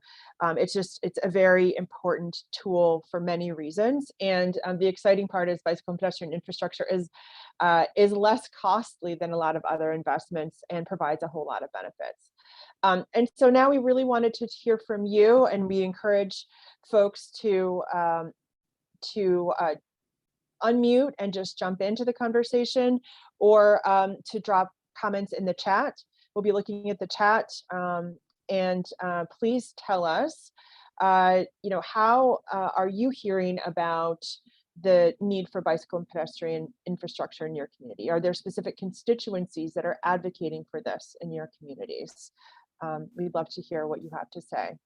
Speaker 10: It's a very important tool for many reasons. And the exciting part is bicycle and pedestrian infrastructure is less costly than a lot of other investments and provides a whole lot of benefits. And so now we really wanted to hear from you, and we encourage folks to unmute and just jump into the conversation, or to drop comments in the chat. We'll be looking at the chat, and please tell us, how are you hearing about the need for bicycle and pedestrian infrastructure in your community? Are there specific constituencies that are advocating for this in your communities? We'd love to hear what you have to say.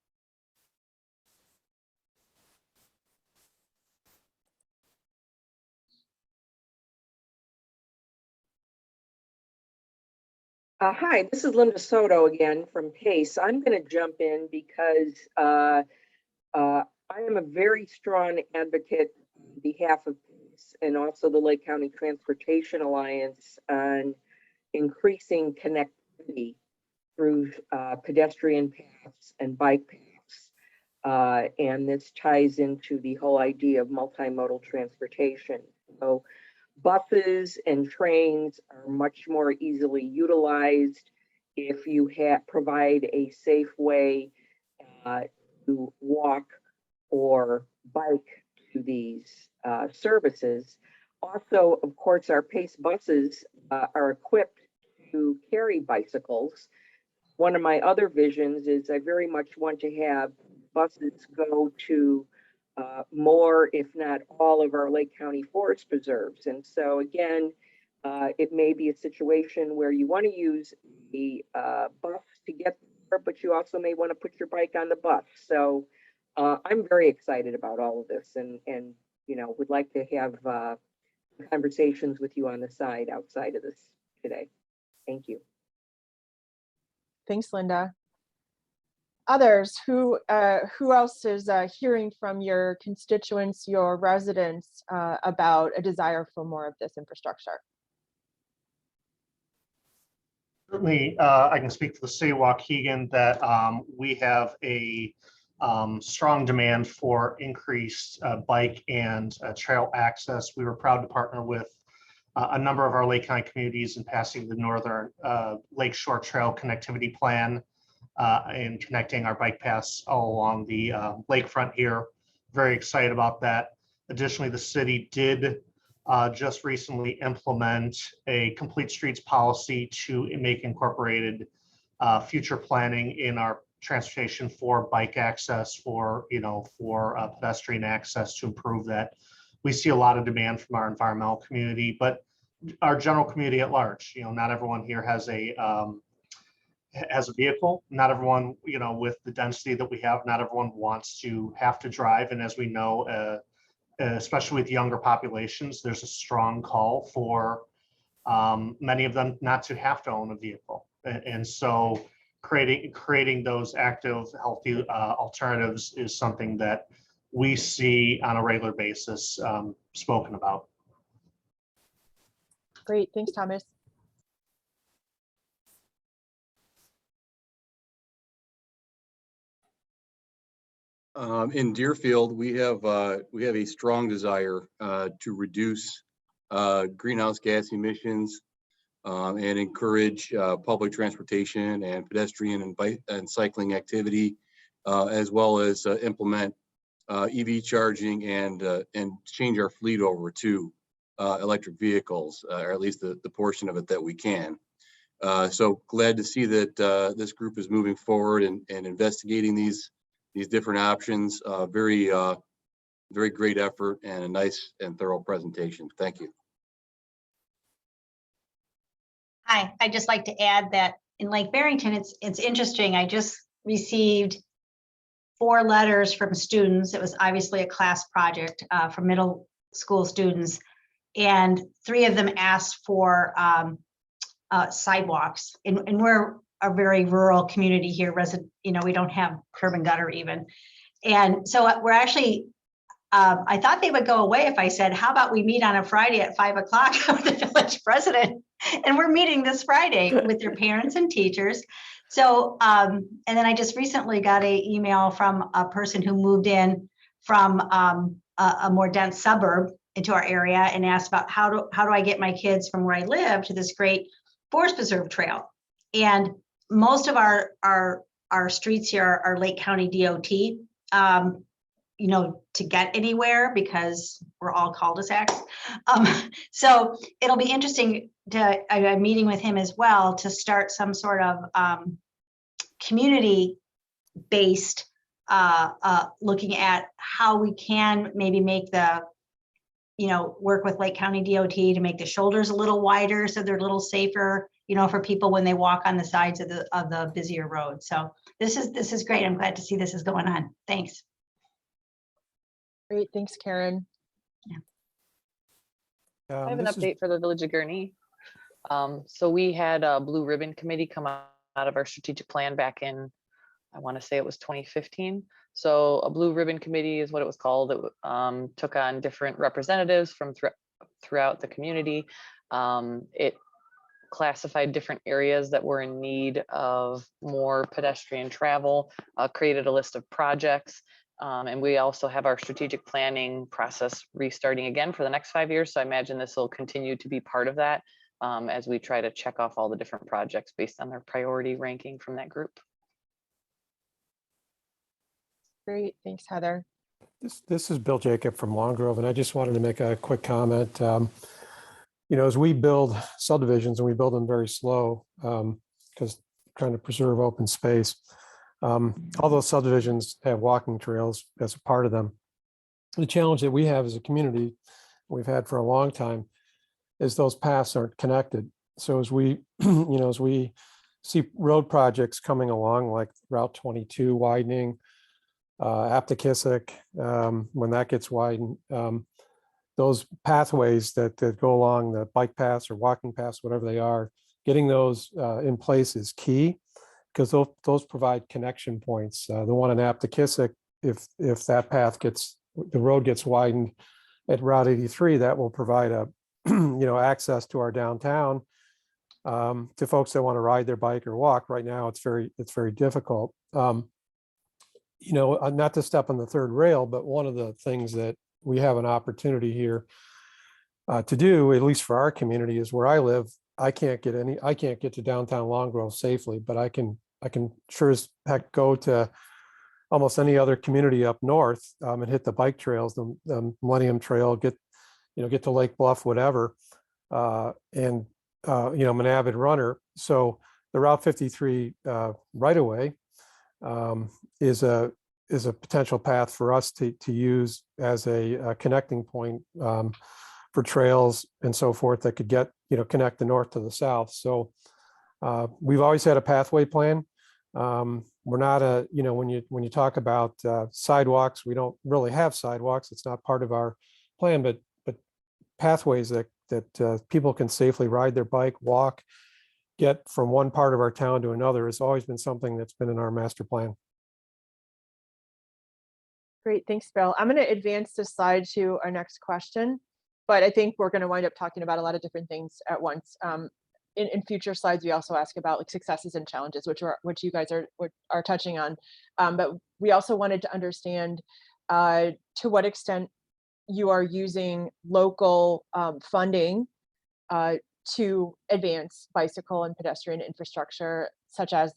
Speaker 17: Hi, this is Linda Soto again from PACE. I'm going to jump in because I am a very strong advocate on behalf of PACE and also the Lake County Transportation Alliance on increasing connectivity through pedestrian paths and bike paths. And this ties into the whole idea of multimodal transportation. So buses and trains are much more easily utilized if you provide a safe way to walk or bike to these services. Also, of course, our PACE buses are equipped to carry bicycles. One of my other visions is I very much want to have buses go to more, if not all, of our Lake County forest preserves. And so again, it may be a situation where you want to use the bus to get there, but you also may want to put your bike on the bus. So I'm very excited about all of this, and would like to have conversations with you on the side outside of this today. Thank you.
Speaker 10: Thanks, Linda. Others, who else is hearing from your constituents, your residents, about a desire for more of this infrastructure?
Speaker 1: Certainly, I can speak for the city of Waukegan that we have a strong demand for increased bike and trail access. We were proud to partner with a number of our Lake County communities in passing the Northern Lakeshore Trail Connectivity Plan and connecting our bike paths all along the lakefront here. Very excited about that. Additionally, the city did just recently implement a complete streets policy to make incorporated future planning in our transportation for bike access, for pedestrian access, to improve that. We see a lot of demand from our environmental community, but our general community at large. Not everyone here has a vehicle. Not everyone, with the density that we have, not everyone wants to have to drive. And as we know, especially with younger populations, there's a strong call for many of them not to have to own a vehicle. And so creating those active, healthy alternatives is something that we see on a regular basis spoken about.
Speaker 10: Great, thanks, Thomas.
Speaker 3: In Deerfield, we have a strong desire to reduce greenhouse gas emissions and encourage public transportation and pedestrian and bike and cycling activity, as well as implement EV charging and change our fleet over to electric vehicles, or at least the portion of it that we can. So glad to see that this group is moving forward and investigating these different options. Very great effort and a nice and thorough presentation. Thank you.
Speaker 20: Hi, I'd just like to add that in Lake Barrington, it's interesting. I just received 4 letters from students. It was obviously a class project from middle school students, and 3 of them asked for sidewalks. And we're a very rural community here. We don't have curb and gutter even. And so we're actually, I thought they would go away if I said, how about we meet on a Friday at 5 o'clock with the village president? And we're meeting this Friday with their parents and teachers. So, and then I just recently got an email from a person who moved in from a more dense suburb into our area and asked about how do I get my kids from where I live to this great forest preserve trail. And most of our streets here are Lake County DOT, to get anywhere because we're all cul-de-sacs. So it'll be interesting I'm meeting with him as well to start some sort of community-based looking at how we can maybe make the, work with Lake County DOT to make the shoulders a little wider so they're a little safer, for people when they walk on the sides of the busier road. So this is great. I'm glad to see this is going on. Thanks.
Speaker 10: Great, thanks, Karen.
Speaker 5: I have an update for the Village of Gurnee. So we had a Blue Ribbon Committee come out of our strategic plan back in, I want to say it was 2015. So a Blue Ribbon Committee is what it was called. It took on different representatives from throughout the community. It classified different areas that were in need of more pedestrian travel, created a list of projects. And we also have our strategic planning process restarting again for the next 5 years. So I imagine this will continue to be part of that as we try to check off all the different projects based on their priority ranking from that group.
Speaker 10: Great, thanks, Heather.
Speaker 21: This is Bill Jacob from Long Grove, and I just wanted to make a quick comment. As we build subdivisions, and we build them very slow because trying to preserve open space, all those subdivisions have walking trails as a part of them. The challenge that we have as a community, we've had for a long time, is those paths aren't connected. So as we, as we see road projects coming along, like Route 22 widening, Aptekissick, when that gets widened, those pathways that go along the bike paths or walking paths, whatever they are, getting those in place is key, because those provide connection points. The one in Aptekissick, if that path the road gets widened at Route 83, that will provide a access to our downtown to folks that want to ride their bike or walk. Right now, it's very difficult. Not to step on the third rail, but one of the things that we have an opportunity here to do, at least for our community, is where I live. I can't get to downtown Long Grove safely, but I can sure as heck go to almost any other community up north and hit the bike trails, the Millennium Trail, get get to Lake Bluff, whatever. And I'm an avid runner. So the Route 53 right away is a potential path for us to use as a connecting point for trails and so forth that could connect the north to the south. So we've always had a pathway plan. We're not when you talk about sidewalks, we don't really have sidewalks. It's not part of our plan, but pathways that people can safely ride their bike, walk, get from one part of our town to another has always been something that's been in our master plan.
Speaker 10: Great, thanks, Bill. I'm going to advance this slide to our next question, but I think we're going to wind up talking about a lot of different things at once. In future slides, we also ask about like successes and challenges, which you guys are touching on. But we also wanted to understand to what extent you are using local funding to advance bicycle and pedestrian infrastructure, such as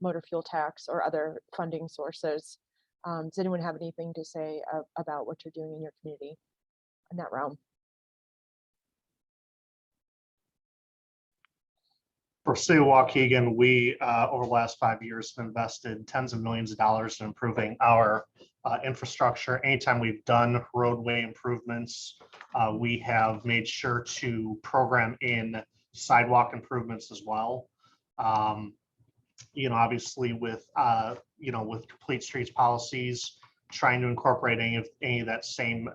Speaker 10: motor fuel tax or other funding sources. Does anyone have anything to say about what you're doing in your community in that realm?
Speaker 1: For City of Waukegan, we over the last 5 years have invested tens of millions of dollars in improving our infrastructure. Anytime we've done roadway improvements, we have made sure to program in sidewalk improvements as well. Obviously with with complete streets policies, trying to incorporate any of that same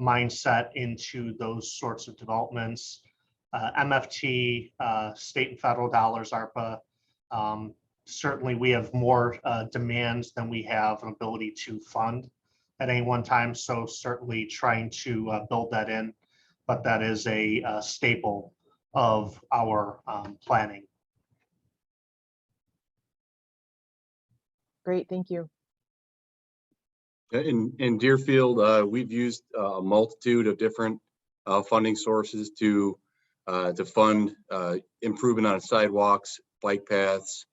Speaker 1: mindset into those sorts of developments. MFT, state and federal dollars, ARPA. Certainly we have more demands than we have an ability to fund at any one time. So certainly trying to build that in, but that is a staple of our planning.
Speaker 10: Great, thank you.
Speaker 3: In Deerfield, we've used a multitude of different funding sources to fund improvement on sidewalks, bike paths.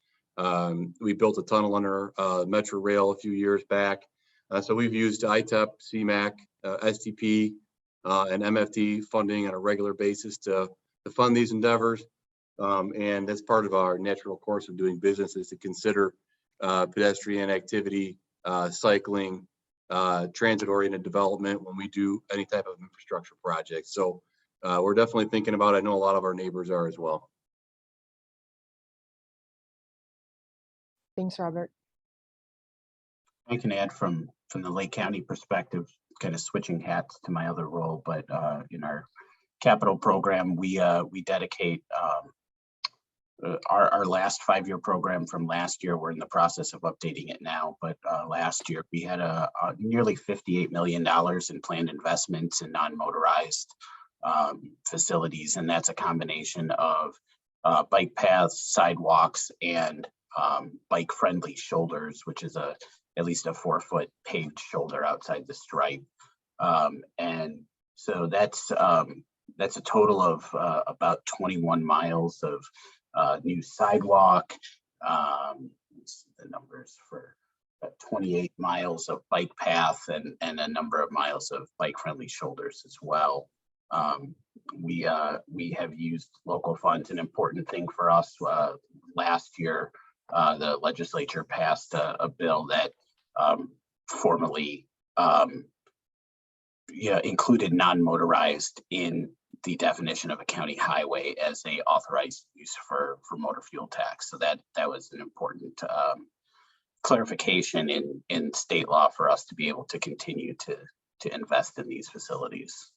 Speaker 3: We built a tunnel under Metro Rail a few years back. So we've used ITEP, CMAQ, STP, and MFT funding on a regular basis to fund these endeavors. And that's part of our natural course of doing business, is to consider pedestrian activity, cycling, transit-oriented development when we do any type of infrastructure project. So we're definitely thinking about it. I know a lot of our neighbors are as well.
Speaker 10: Thanks, Robert.
Speaker 2: I can add from the Lake County perspective, kind of switching hats to my other role, but in our capital program, we dedicate our last 5-year program from last year. We're in the process of updating it now, but last year we had a nearly $58 million in planned investments in non-motorized facilities, and that's a combination of bike paths, sidewalks, and bike-friendly shoulders, which is at least a 4-foot paved shoulder outside the stripe. And so that's a total of about 21 miles of new sidewalk. The numbers for 28 miles of bike path and a number of miles of bike-friendly shoulders as well. We have used local funds. An important thing for us last year, the legislature passed a bill that formally included non-motorized in the definition of a county highway as a authorized use for motor fuel tax. So that was an important clarification in state law for us to be able to continue to invest in these facilities.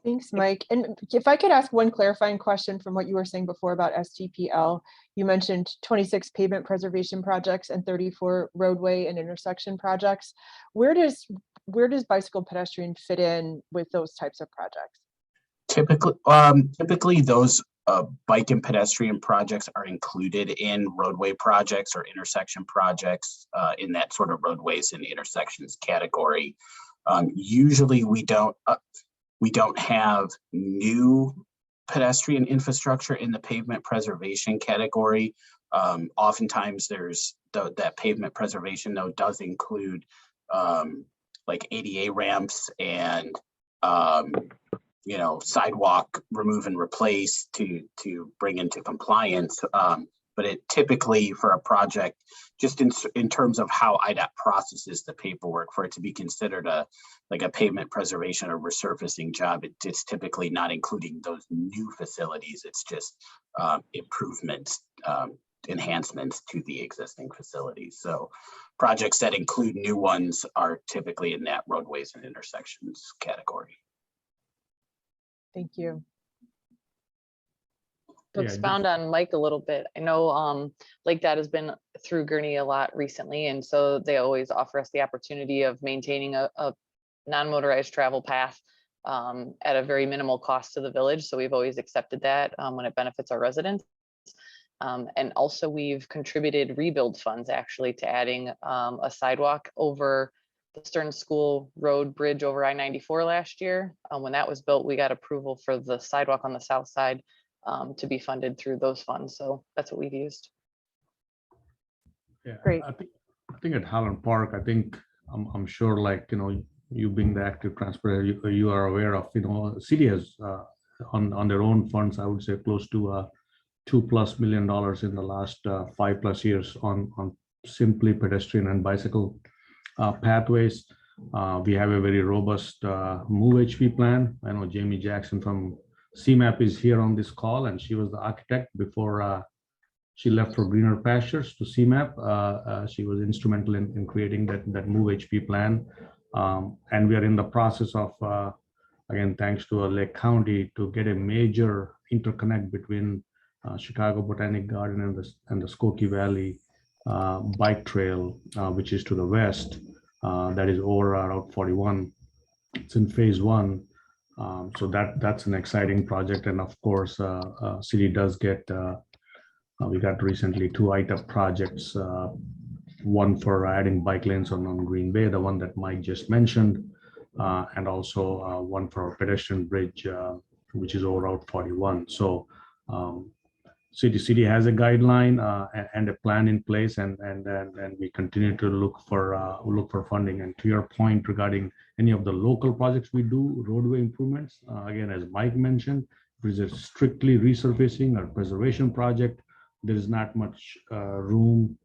Speaker 10: Thanks, Mike. And if I could ask one clarifying question from what you were saying before about STPL, you mentioned 26 pavement preservation projects and 34 roadway and intersection projects. Where does bicycle pedestrian fit in with those types of projects?
Speaker 2: Typically those bike and pedestrian projects are included in roadway projects or intersection projects in that sort of roadways and intersections category. Usually we don't have new pedestrian infrastructure in the pavement preservation category. Oftentimes there's that pavement preservation though does include like ADA ramps and, you know, sidewalk remove and replace to bring into compliance. But it typically for a project, just in terms of how IDOT processes the paperwork for it to be considered like a pavement preservation or resurfacing job, it's typically not including those new facilities. It's just improvements, enhancements to the existing facilities. So projects that include new ones are typically in that roadways and intersections category.
Speaker 10: Thank you.
Speaker 5: To expound on Mike a little bit, I know Lake Dot has been through Gurney a lot recently, and so they always offer us the opportunity of maintaining a non-motorized travel path at a very minimal cost to the village. So we've always accepted that when it benefits our residents. And also we've contributed rebuild funds actually to adding a sidewalk over the Stern School Road Bridge over I-94 last year. When that was built, we got approval for the sidewalk on the south side to be funded through those funds. So that's what we've used.
Speaker 6: Yeah,
Speaker 10: Great.
Speaker 6: I think at Highland Park, I think I'm sure, like, you know, you being the active transporter, you are aware of, you know, city has on their own funds, I would say close to $2+ million in the last 5+ years on simply pedestrian and bicycle pathways. We have a very robust Move HP plan. I know Jamie Jackson from CMAP is here on this call, and she was the architect before she left for greener pastures to CMAP. She was instrumental in creating that Move HP plan. And we are in the process of, again, thanks to Lake County, to get a major interconnect between Chicago Botanic Garden and the Skokie Valley bike trail, which is to the west. That is over Route 41. It's in phase 1. So that's an exciting project. And of course, city does get, we got recently 2 ITEP projects, one for adding bike lanes on Green Bay, the one that Mike just mentioned, and also one for a pedestrian bridge, which is over Route 41. So city has a guideline and a plan in place, and we continue to look for funding. And to your point regarding any of the local projects we do, roadway improvements, again, as Mike mentioned, if it is a strictly resurfacing or preservation project, there is not much room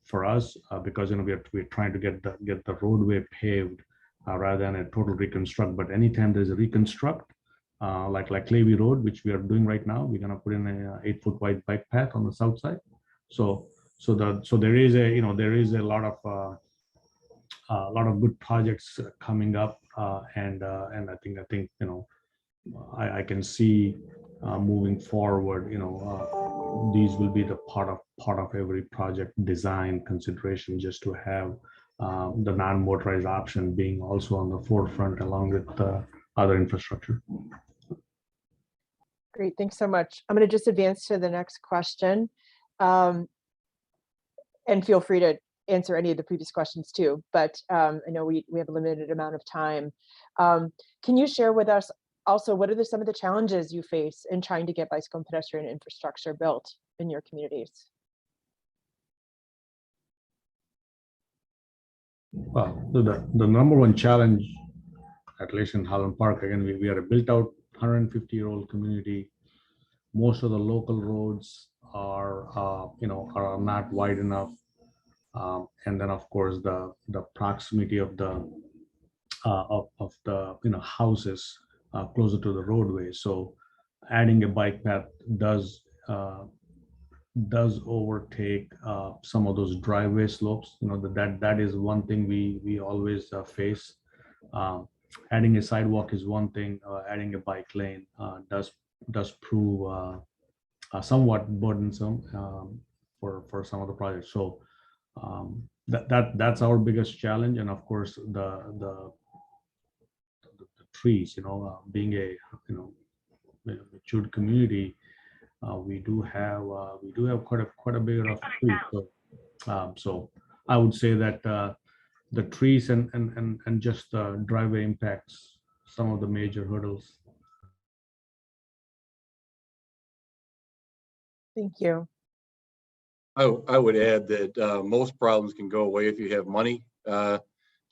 Speaker 6: for us because, you know, we're trying to get the roadway paved rather than a total reconstruct. But anytime there's a reconstruct, like Clavey Road, which we are doing right now, we're gonna put in a 8-foot wide bike path on the south side. So there is a lot of good projects coming up, and I think you know, I can see moving forward, you know, these will be the part of every project design consideration, just to have the non-motorized option being also on the forefront along with the other infrastructure.
Speaker 10: Great, thanks so much. I'm going to just advance to the next question. And feel free to answer any of the previous questions too, but I know we have a limited amount of time. Can you share with us also, what are some of the challenges you face in trying to get bicycle and pedestrian infrastructure built in your communities?
Speaker 6: Well, the number one challenge, at least in Highland Park, again, we are a built out 150-year-old community. Most of the local roads are, you know, are not wide enough. And then of course the proximity of the you know, houses closer to the roadway. So adding a bike path does overtake some of those driveway slopes. You know, that is one thing we always face. Adding a sidewalk is one thing. Adding a bike lane does prove somewhat burdensome for some of the projects. So that's our biggest challenge. And of course the trees, you know, being a, you know, matured community, we do have quite a bit of trees. So I would say that the trees and just the driveway impacts some of the major hurdles.
Speaker 10: Thank you.
Speaker 3: I would add that most problems can go away if you have money.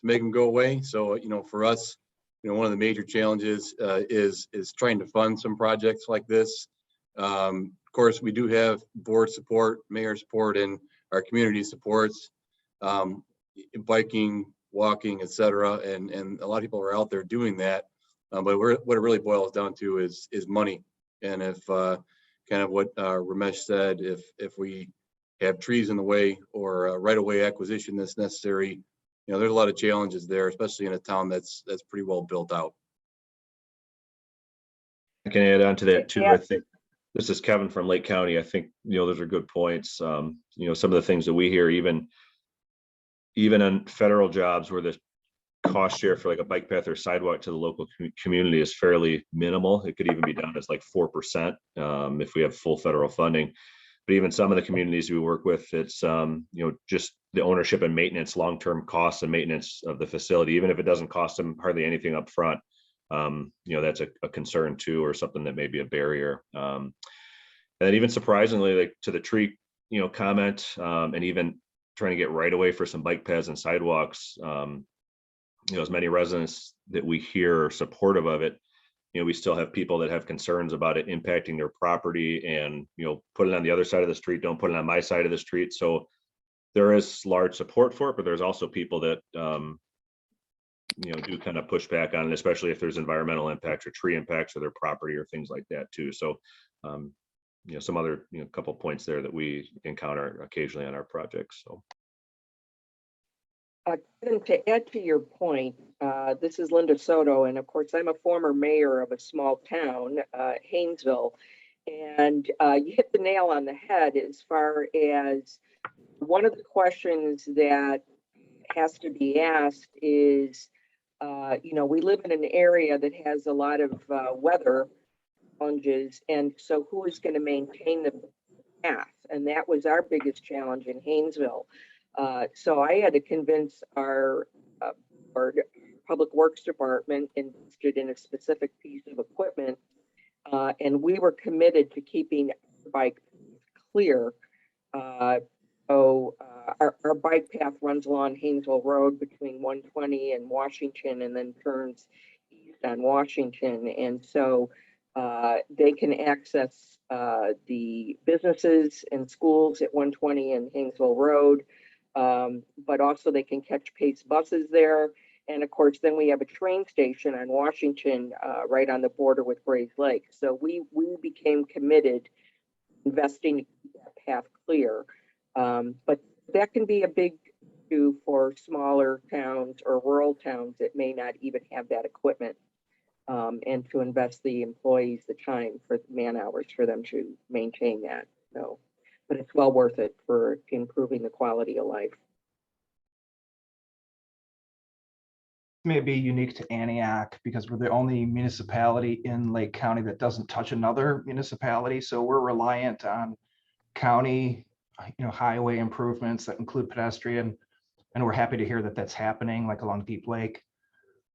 Speaker 3: make them go away. So, for us, one of the major challenges is trying to fund some projects like this. Of course, we do have board support, mayor support, and our community supports, biking, walking, etc. And a lot of people are out there doing that. But what it really boils down to is money. And if kind of what Ramesh said, if we have trees in the way or right-of-way acquisition that's necessary, there's a lot of challenges there, especially in a town that's pretty well built out.
Speaker 13: I can add on to that too. I think this is Kevin from Lake County. I think, those are good points. Some of the things that we hear, even on federal jobs where the cost share for like a bike path or sidewalk to the local community is fairly minimal. It could even be done as like 4% if we have full federal funding. But even some of the communities we work with, it's just the ownership and maintenance, long-term costs and maintenance of the facility, even if it doesn't cost them hardly anything up front. That's a concern too, or something that may be a barrier. And even surprisingly, like to the tree, comment, and even trying to get right away for some bike paths and sidewalks. As many residents that we hear are supportive of it, we still have people that have concerns about it impacting their property and, put it on the other side of the street, don't put it on my side of the street. So there is large support for it, but there's also people that, do kind of push back on it, especially if there's environmental impacts or tree impacts or their property or things like that too. So, some other, couple points there that we encounter occasionally on our projects. So.
Speaker 17: Kevin, to add to your point, this is Linda Soto, and of course, I'm a former mayor of a small town, Haynesville, and you hit the nail on the head as far as one of the questions that has to be asked is, we live in an area that has a lot of weather challenges, and so who is going to maintain the path? And that was our biggest challenge in Haynesville. So I had to convince our public works department invested in a specific piece of equipment, and we were committed to keeping our bike clear. So our bike path runs along Haynesville Road between 120 and Washington, and then turns east on Washington, and so they can access the businesses and schools at 120 and Haynesville Road. But also they can catch pace buses there. And of course, then we have a train station on Washington, right on the border with Grays Lake. So we became committed investing to keep that path clear. But that can be a big issue for smaller towns or rural towns that may not even have that equipment, and to invest the employees the time for man hours for them to maintain that. So. But it's well worth it for improving the quality of life.
Speaker 22: May be unique to Antioch because we're the only municipality in Lake County that doesn't touch another municipality. So we're reliant on county, highway improvements that include pedestrian. And we're happy to hear that that's happening, like along Deep Lake,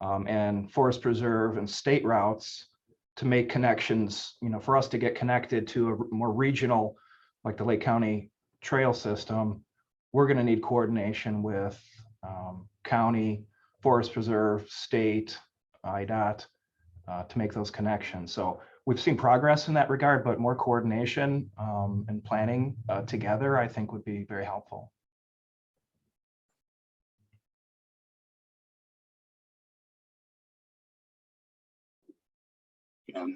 Speaker 22: and Forest Preserve and state routes to make connections, for us to get connected to a more regional, like the Lake County trail system. We're going to need coordination with county, Forest Preserve, state, IDOT, to make those connections. So we've seen progress in that regard, but more coordination and planning together, I think, would be very helpful.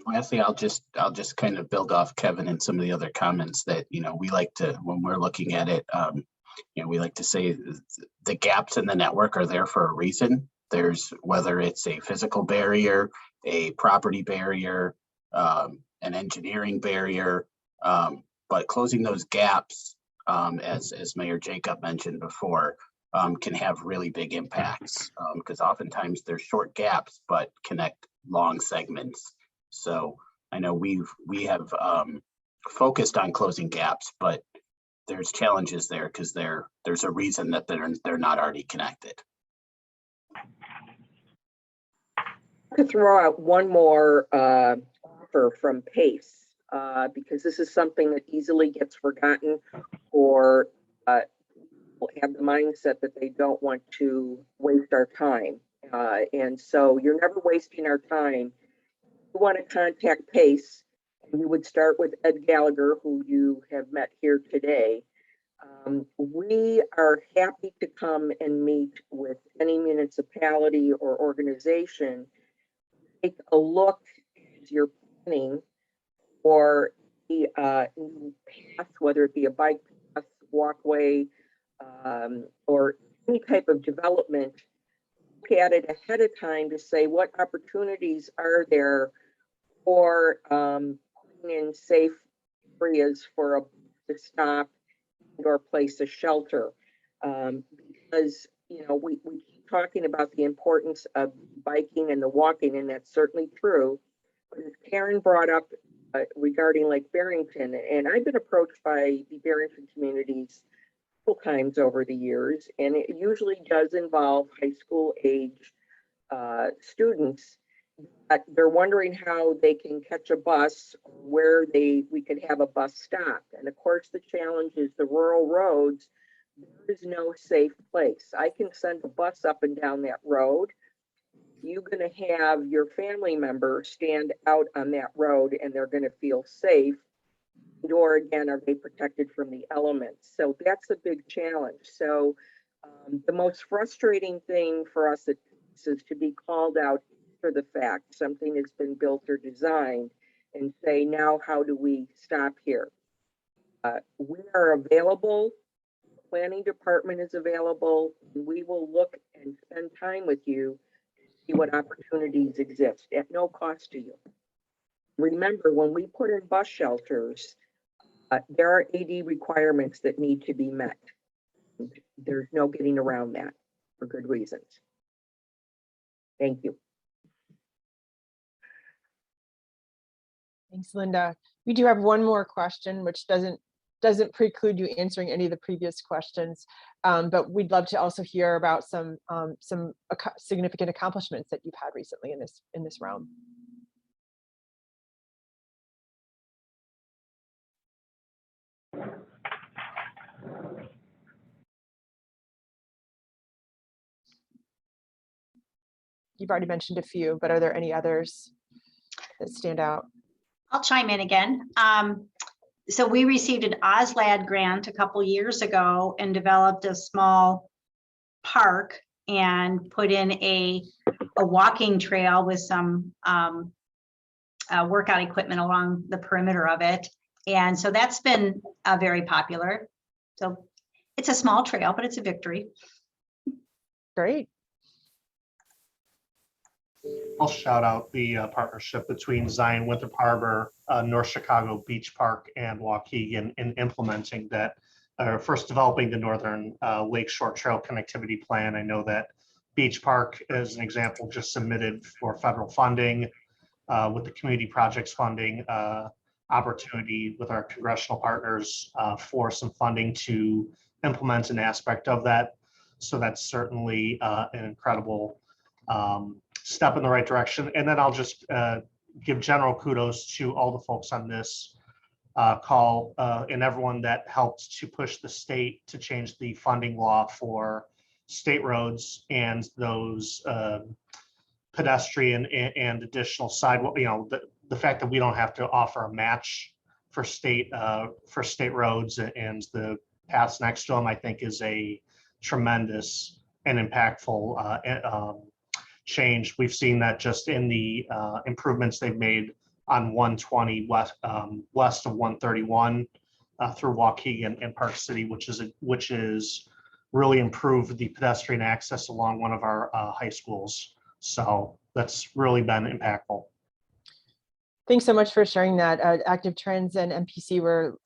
Speaker 2: Lastly, I'll just kind of build off Kevin and some of the other comments that, we like to, when we're looking at it, we like to say the gaps in the network are there for a reason. There's, whether it's a physical barrier, a property barrier, an engineering barrier, but closing those gaps, as Mayor Jacob mentioned before, can have really big impacts, because oftentimes there's short gaps, but connect long segments. So I know we have focused on closing gaps, but there's challenges there because there's a reason that they're not already connected.
Speaker 17: To throw out one more offer from PACE, because this is something that easily gets forgotten or have the mindset that they don't want to waste our time. And so you're never wasting our time. You want to contact PACE, and you would start with Ed Gallagher, who you have met here today. We are happy to come and meet with any municipality or organization. Take a look as you're planning for the new path, whether it be a bike path, walkway, or any type of development. Look at it ahead of time to say what opportunities are there for putting in safe areas for to stop or place a shelter, because we keep talking about the importance of biking and the walking, and that's certainly true. But as Karen brought up regarding Lake Barrington, and I've been approached by the Barrington communities several times over the years, and it usually does involve high school age students. They're wondering how they can catch a bus, where we could have a bus stop. And of course, the challenge is the rural roads. There is no safe place. I can send a bus up and down that road. You're going to have your family member stand out on that road and they're going to feel safe. Or again, are they protected from the elements? So that's a big challenge. So the most frustrating thing for us is to be called out for the fact something has been built or designed and say, now how do we stop here? We are available. The planning department is available. And we will look and spend time with you to see what opportunities exist at no cost to you. Remember, when we put in bus shelters, there are AD requirements that need to be met. There's no getting around that for good reasons. Thank you.
Speaker 10: Thanks, Linda. We do have one more question, which doesn't preclude you answering any of the previous questions, but we'd love to also hear about some significant accomplishments that you've had recently in this round. You've already mentioned a few, but are there any others that stand out?
Speaker 20: I'll chime in again. So we received an OSLAD grant a couple years ago and developed a small park and put in a walking trail with some workout equipment along the perimeter of it. And so that's been very popular. So it's a small trail, but it's a victory.
Speaker 10: Great.
Speaker 1: I'll shout out the partnership between Zion Winthrop Harbor, North Chicago Beach Park, and Waukegan in implementing that, first developing the Northern Lakeshore Trail Connectivity Plan. I know that Beach Park, as an example, just submitted for federal funding with the community projects funding opportunity with our congressional partners for some funding to implement an aspect of that. So that's certainly an incredible step in the right direction. And then I'll just give general kudos to all the folks on this call and everyone that helped to push the state to change the funding law for state roads and those pedestrian and additional sidewalk, the fact that we don't have to offer a match for state roads and the paths next to them, I think is a tremendous and impactful change. We've seen that just in the improvements they've made on 120 west of 131 through Waukegan and Park City, which is really improved the pedestrian access along one of our high schools. So that's really been impactful.
Speaker 10: Thanks so much for sharing that. Active Trends and MPC were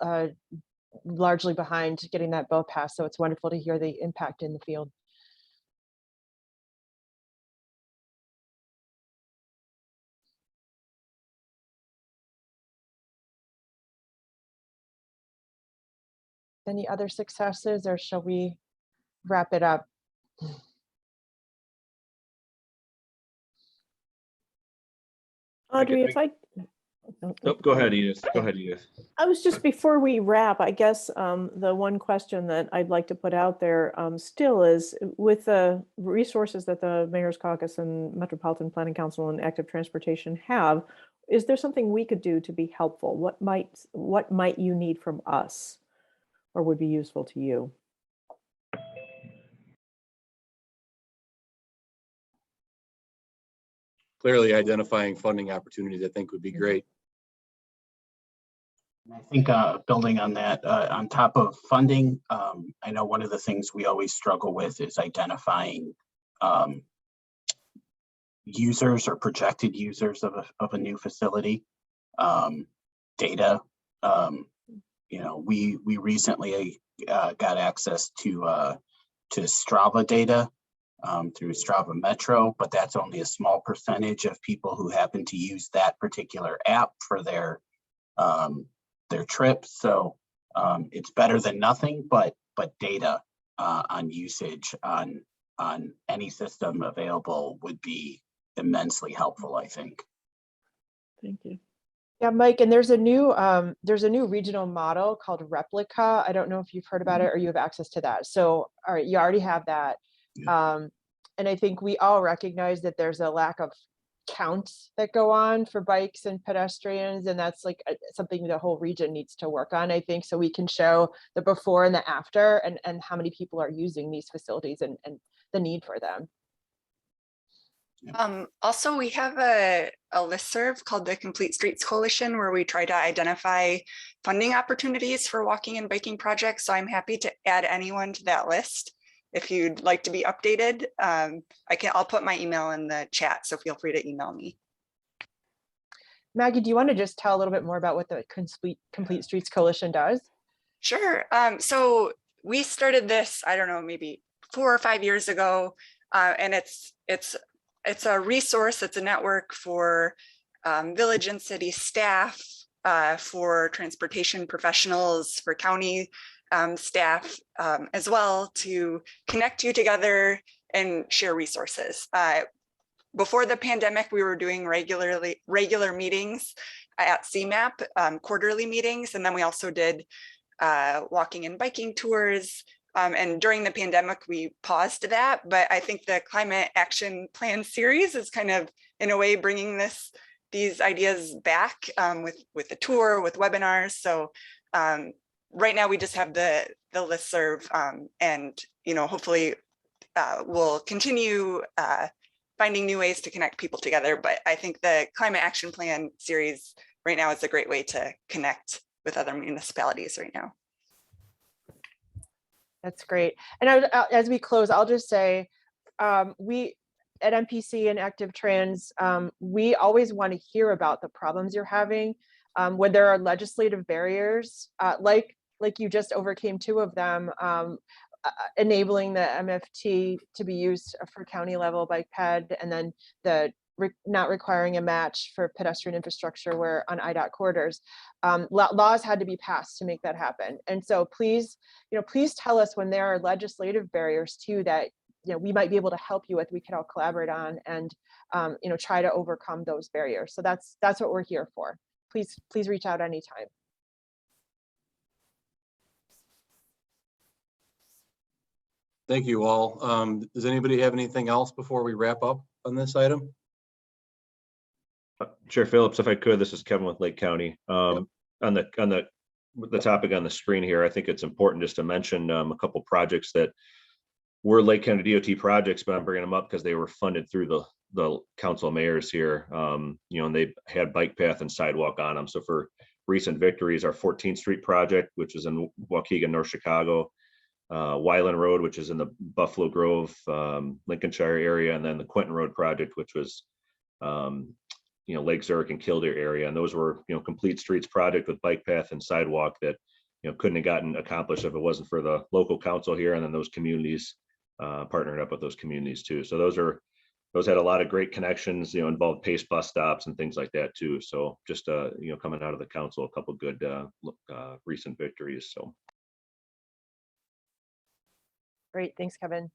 Speaker 10: largely behind getting that bill passed, so it's wonderful to hear the impact in the field. Any other successes, or shall we wrap it up?
Speaker 19: Audrey, if I
Speaker 13: Nope, go ahead, Edith. Go ahead, Edith.
Speaker 19: I was just, before we wrap, I guess the one question that I'd like to put out there still is, with the resources that the Mayor's Caucus and Metropolitan Planning Council and Active Transportation have, is there something we could do to be helpful? What might you need from us or would be useful to you?
Speaker 3: Clearly identifying funding opportunities, I think would be great.
Speaker 2: I think building on that, on top of funding, I know one of the things we always struggle with is identifying users or projected users of a new facility. Data, we recently got access to Strava data through Strava Metro, but that's only a small percentage of people who happen to use that particular app for their trips. So it's better than nothing, but data on usage on any system available would be immensely helpful, I think.
Speaker 19: Thank you.
Speaker 10: Yeah, Mike, and there's a new regional model called Replica. I don't know if you've heard about it or you have access to that. So, all right, you already have that. And I think we all recognize that there's a lack of counts that go on for bikes and pedestrians, and that's like something the whole region needs to work on, I think, so we can show the before and the after and how many people are using these facilities and the need for them.
Speaker 14: Also, we have a listserv called the Complete Streets Coalition, where we try to identify funding opportunities for walking and biking projects. So I'm happy to add anyone to that list if you'd like to be updated. I'll put my email in the chat, so feel free to email me.
Speaker 10: Maggie, do you want to just tell a little bit more about what the Complete Streets Coalition does?
Speaker 14: Sure. So we started this, I don't know, maybe 4 or 5 years ago, and it's a resource. It's a network for village and city staff, for transportation professionals, for county staff as well, to connect you together and share resources. Before the pandemic, we were doing regular meetings at CMAP, quarterly meetings, and then we also did walking and biking tours. And during the pandemic, we paused that, but I think the Climate Action Plan series is kind of, in a way, bringing these ideas back with the tour, with webinars. So right now we just have the listserv, and hopefully we'll continue finding new ways to connect people together. But I think the Climate Action Plan series right now is a great way to connect with other municipalities right now.
Speaker 10: That's great. And as we close, I'll just say, we at MPC and Active Trans, we always want to hear about the problems you're having. When there are legislative barriers, like you just overcame 2 of them, enabling the MFT to be used for county level bike ped, and then not requiring a match for pedestrian infrastructure where on IDOT corridors. Laws had to be passed to make that happen. And so please tell us when there are legislative barriers too that we might be able to help you with, we can all collaborate on and try to overcome those barriers. So that's what we're here for. Please reach out anytime.
Speaker 3: Thank you all. Does anybody have anything else before we wrap up on this item?
Speaker 13: Chair Phillips, if I could, this is Kevin with Lake County. On the topic on the screen here, I think it's important just to mention a couple projects that were Lake County DOT projects, but I'm bringing them up because they were funded through the council of mayors here. And they had bike path and sidewalk on them. So for recent victories, our 14th Street project, which is in Waukegan, North Chicago, Wyland Road, which is in the Buffalo Grove, Lincolnshire area, and then the Quentin Road project, which was Lake Zurich and Kildare area. And those were, complete streets project with bike path and sidewalk that, couldn't have gotten accomplished if it wasn't for the local council here. And then those communities partnering up with those communities too. So those had a lot of great connections, involved pace bus stops and things like that too. So just, coming out of the council, a couple good recent victories. So.
Speaker 10: Great, thanks, Kevin.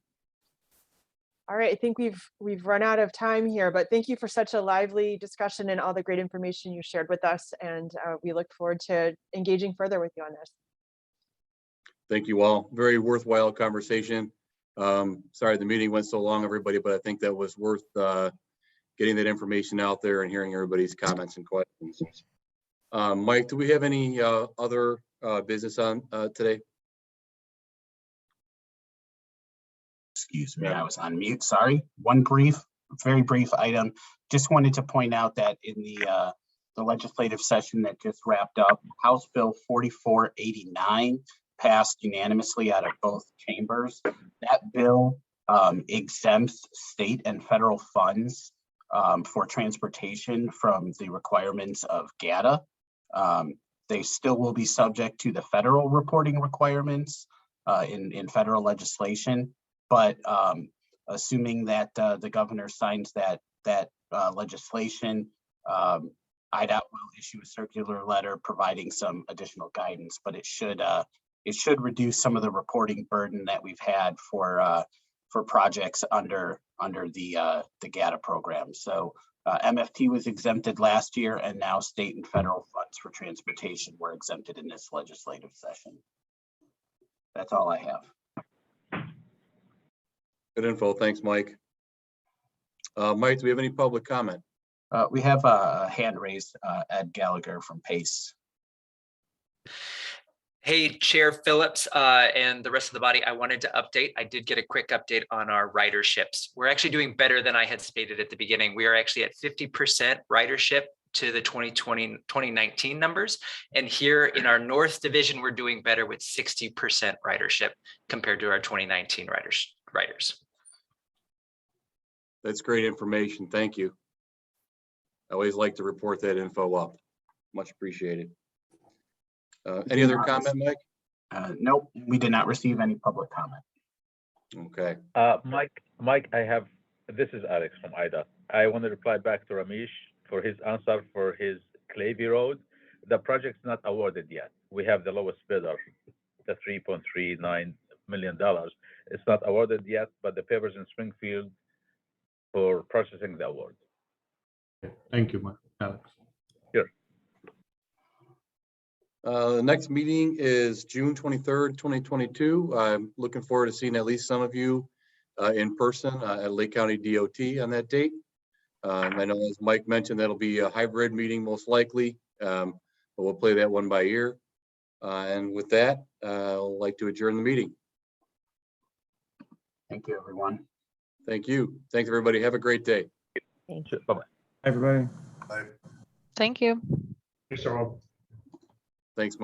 Speaker 10: All right, I think we've run out of time here, but thank you for such a lively discussion and all the great information you shared with us. And we look forward to engaging further with you on this.
Speaker 3: Thank you all. Very worthwhile conversation. Sorry the meeting went so long, everybody, but I think that was worth getting that information out there and hearing everybody's comments and questions. Mike, do we have any other business on today?
Speaker 2: Excuse me, I was on mute, sorry. One very brief item. Just wanted to point out that in the legislative session that just wrapped up, House Bill 4489 passed unanimously out of both chambers. That bill exempts state and federal funds for transportation from the requirements of GATA. They still will be subject to the federal reporting requirements in federal legislation. But assuming that the governor signs that legislation, IDOT will issue a circular letter providing some additional guidance. But it should reduce some of the reporting burden that we've had for projects under the GATA program. So MFT was exempted last year, and now state and federal funds for transportation were exempted in this legislative session. That's all I have.
Speaker 3: Good info. Thanks, Mike. Mike, do we have any public comment?
Speaker 2: We have a hand raised, Ed Gallagher from PACE.
Speaker 18: Hey, Chair Phillips and the rest of the body, I wanted to update. I did get a quick update on our riderships. We're actually doing better than I had stated at the beginning. We are actually at 50% ridership to the 2019 numbers. And here in our North Division, we're doing better with 60% ridership compared to our 2019 riders.
Speaker 3: That's great information. Thank you. I always like to report that info up. Much appreciated. Any other comment, Mike?
Speaker 2: Nope, we did not receive any public comment.
Speaker 3: Okay.
Speaker 12: Mike, this is Alex from IDA. I want to reply back to Ramesh for his answer for his Clavey Road. The project's not awarded yet. We have the lowest bidder, the $3.39 million. It's not awarded yet, but the papers in Springfield for processing the award.
Speaker 6: Thank you, Alex.
Speaker 12: Sure.
Speaker 3: The next meeting is June 23rd, 2022. I'm looking forward to seeing at least some of you in person at Lake County DOT on that date. I know, as Mike mentioned, that'll be a hybrid meeting most likely, but we'll play that one by ear. And with that, I'd like to adjourn the meeting.
Speaker 2: Thank you, everyone.
Speaker 3: Thank you. Thanks, everybody. Have a great day.
Speaker 19: Thank you.
Speaker 12: Bye-bye.
Speaker 11: Everybody.
Speaker 1: Bye.
Speaker 5: Thank you.
Speaker 1: Thanks, everyone.
Speaker 3: Thanks, Mike.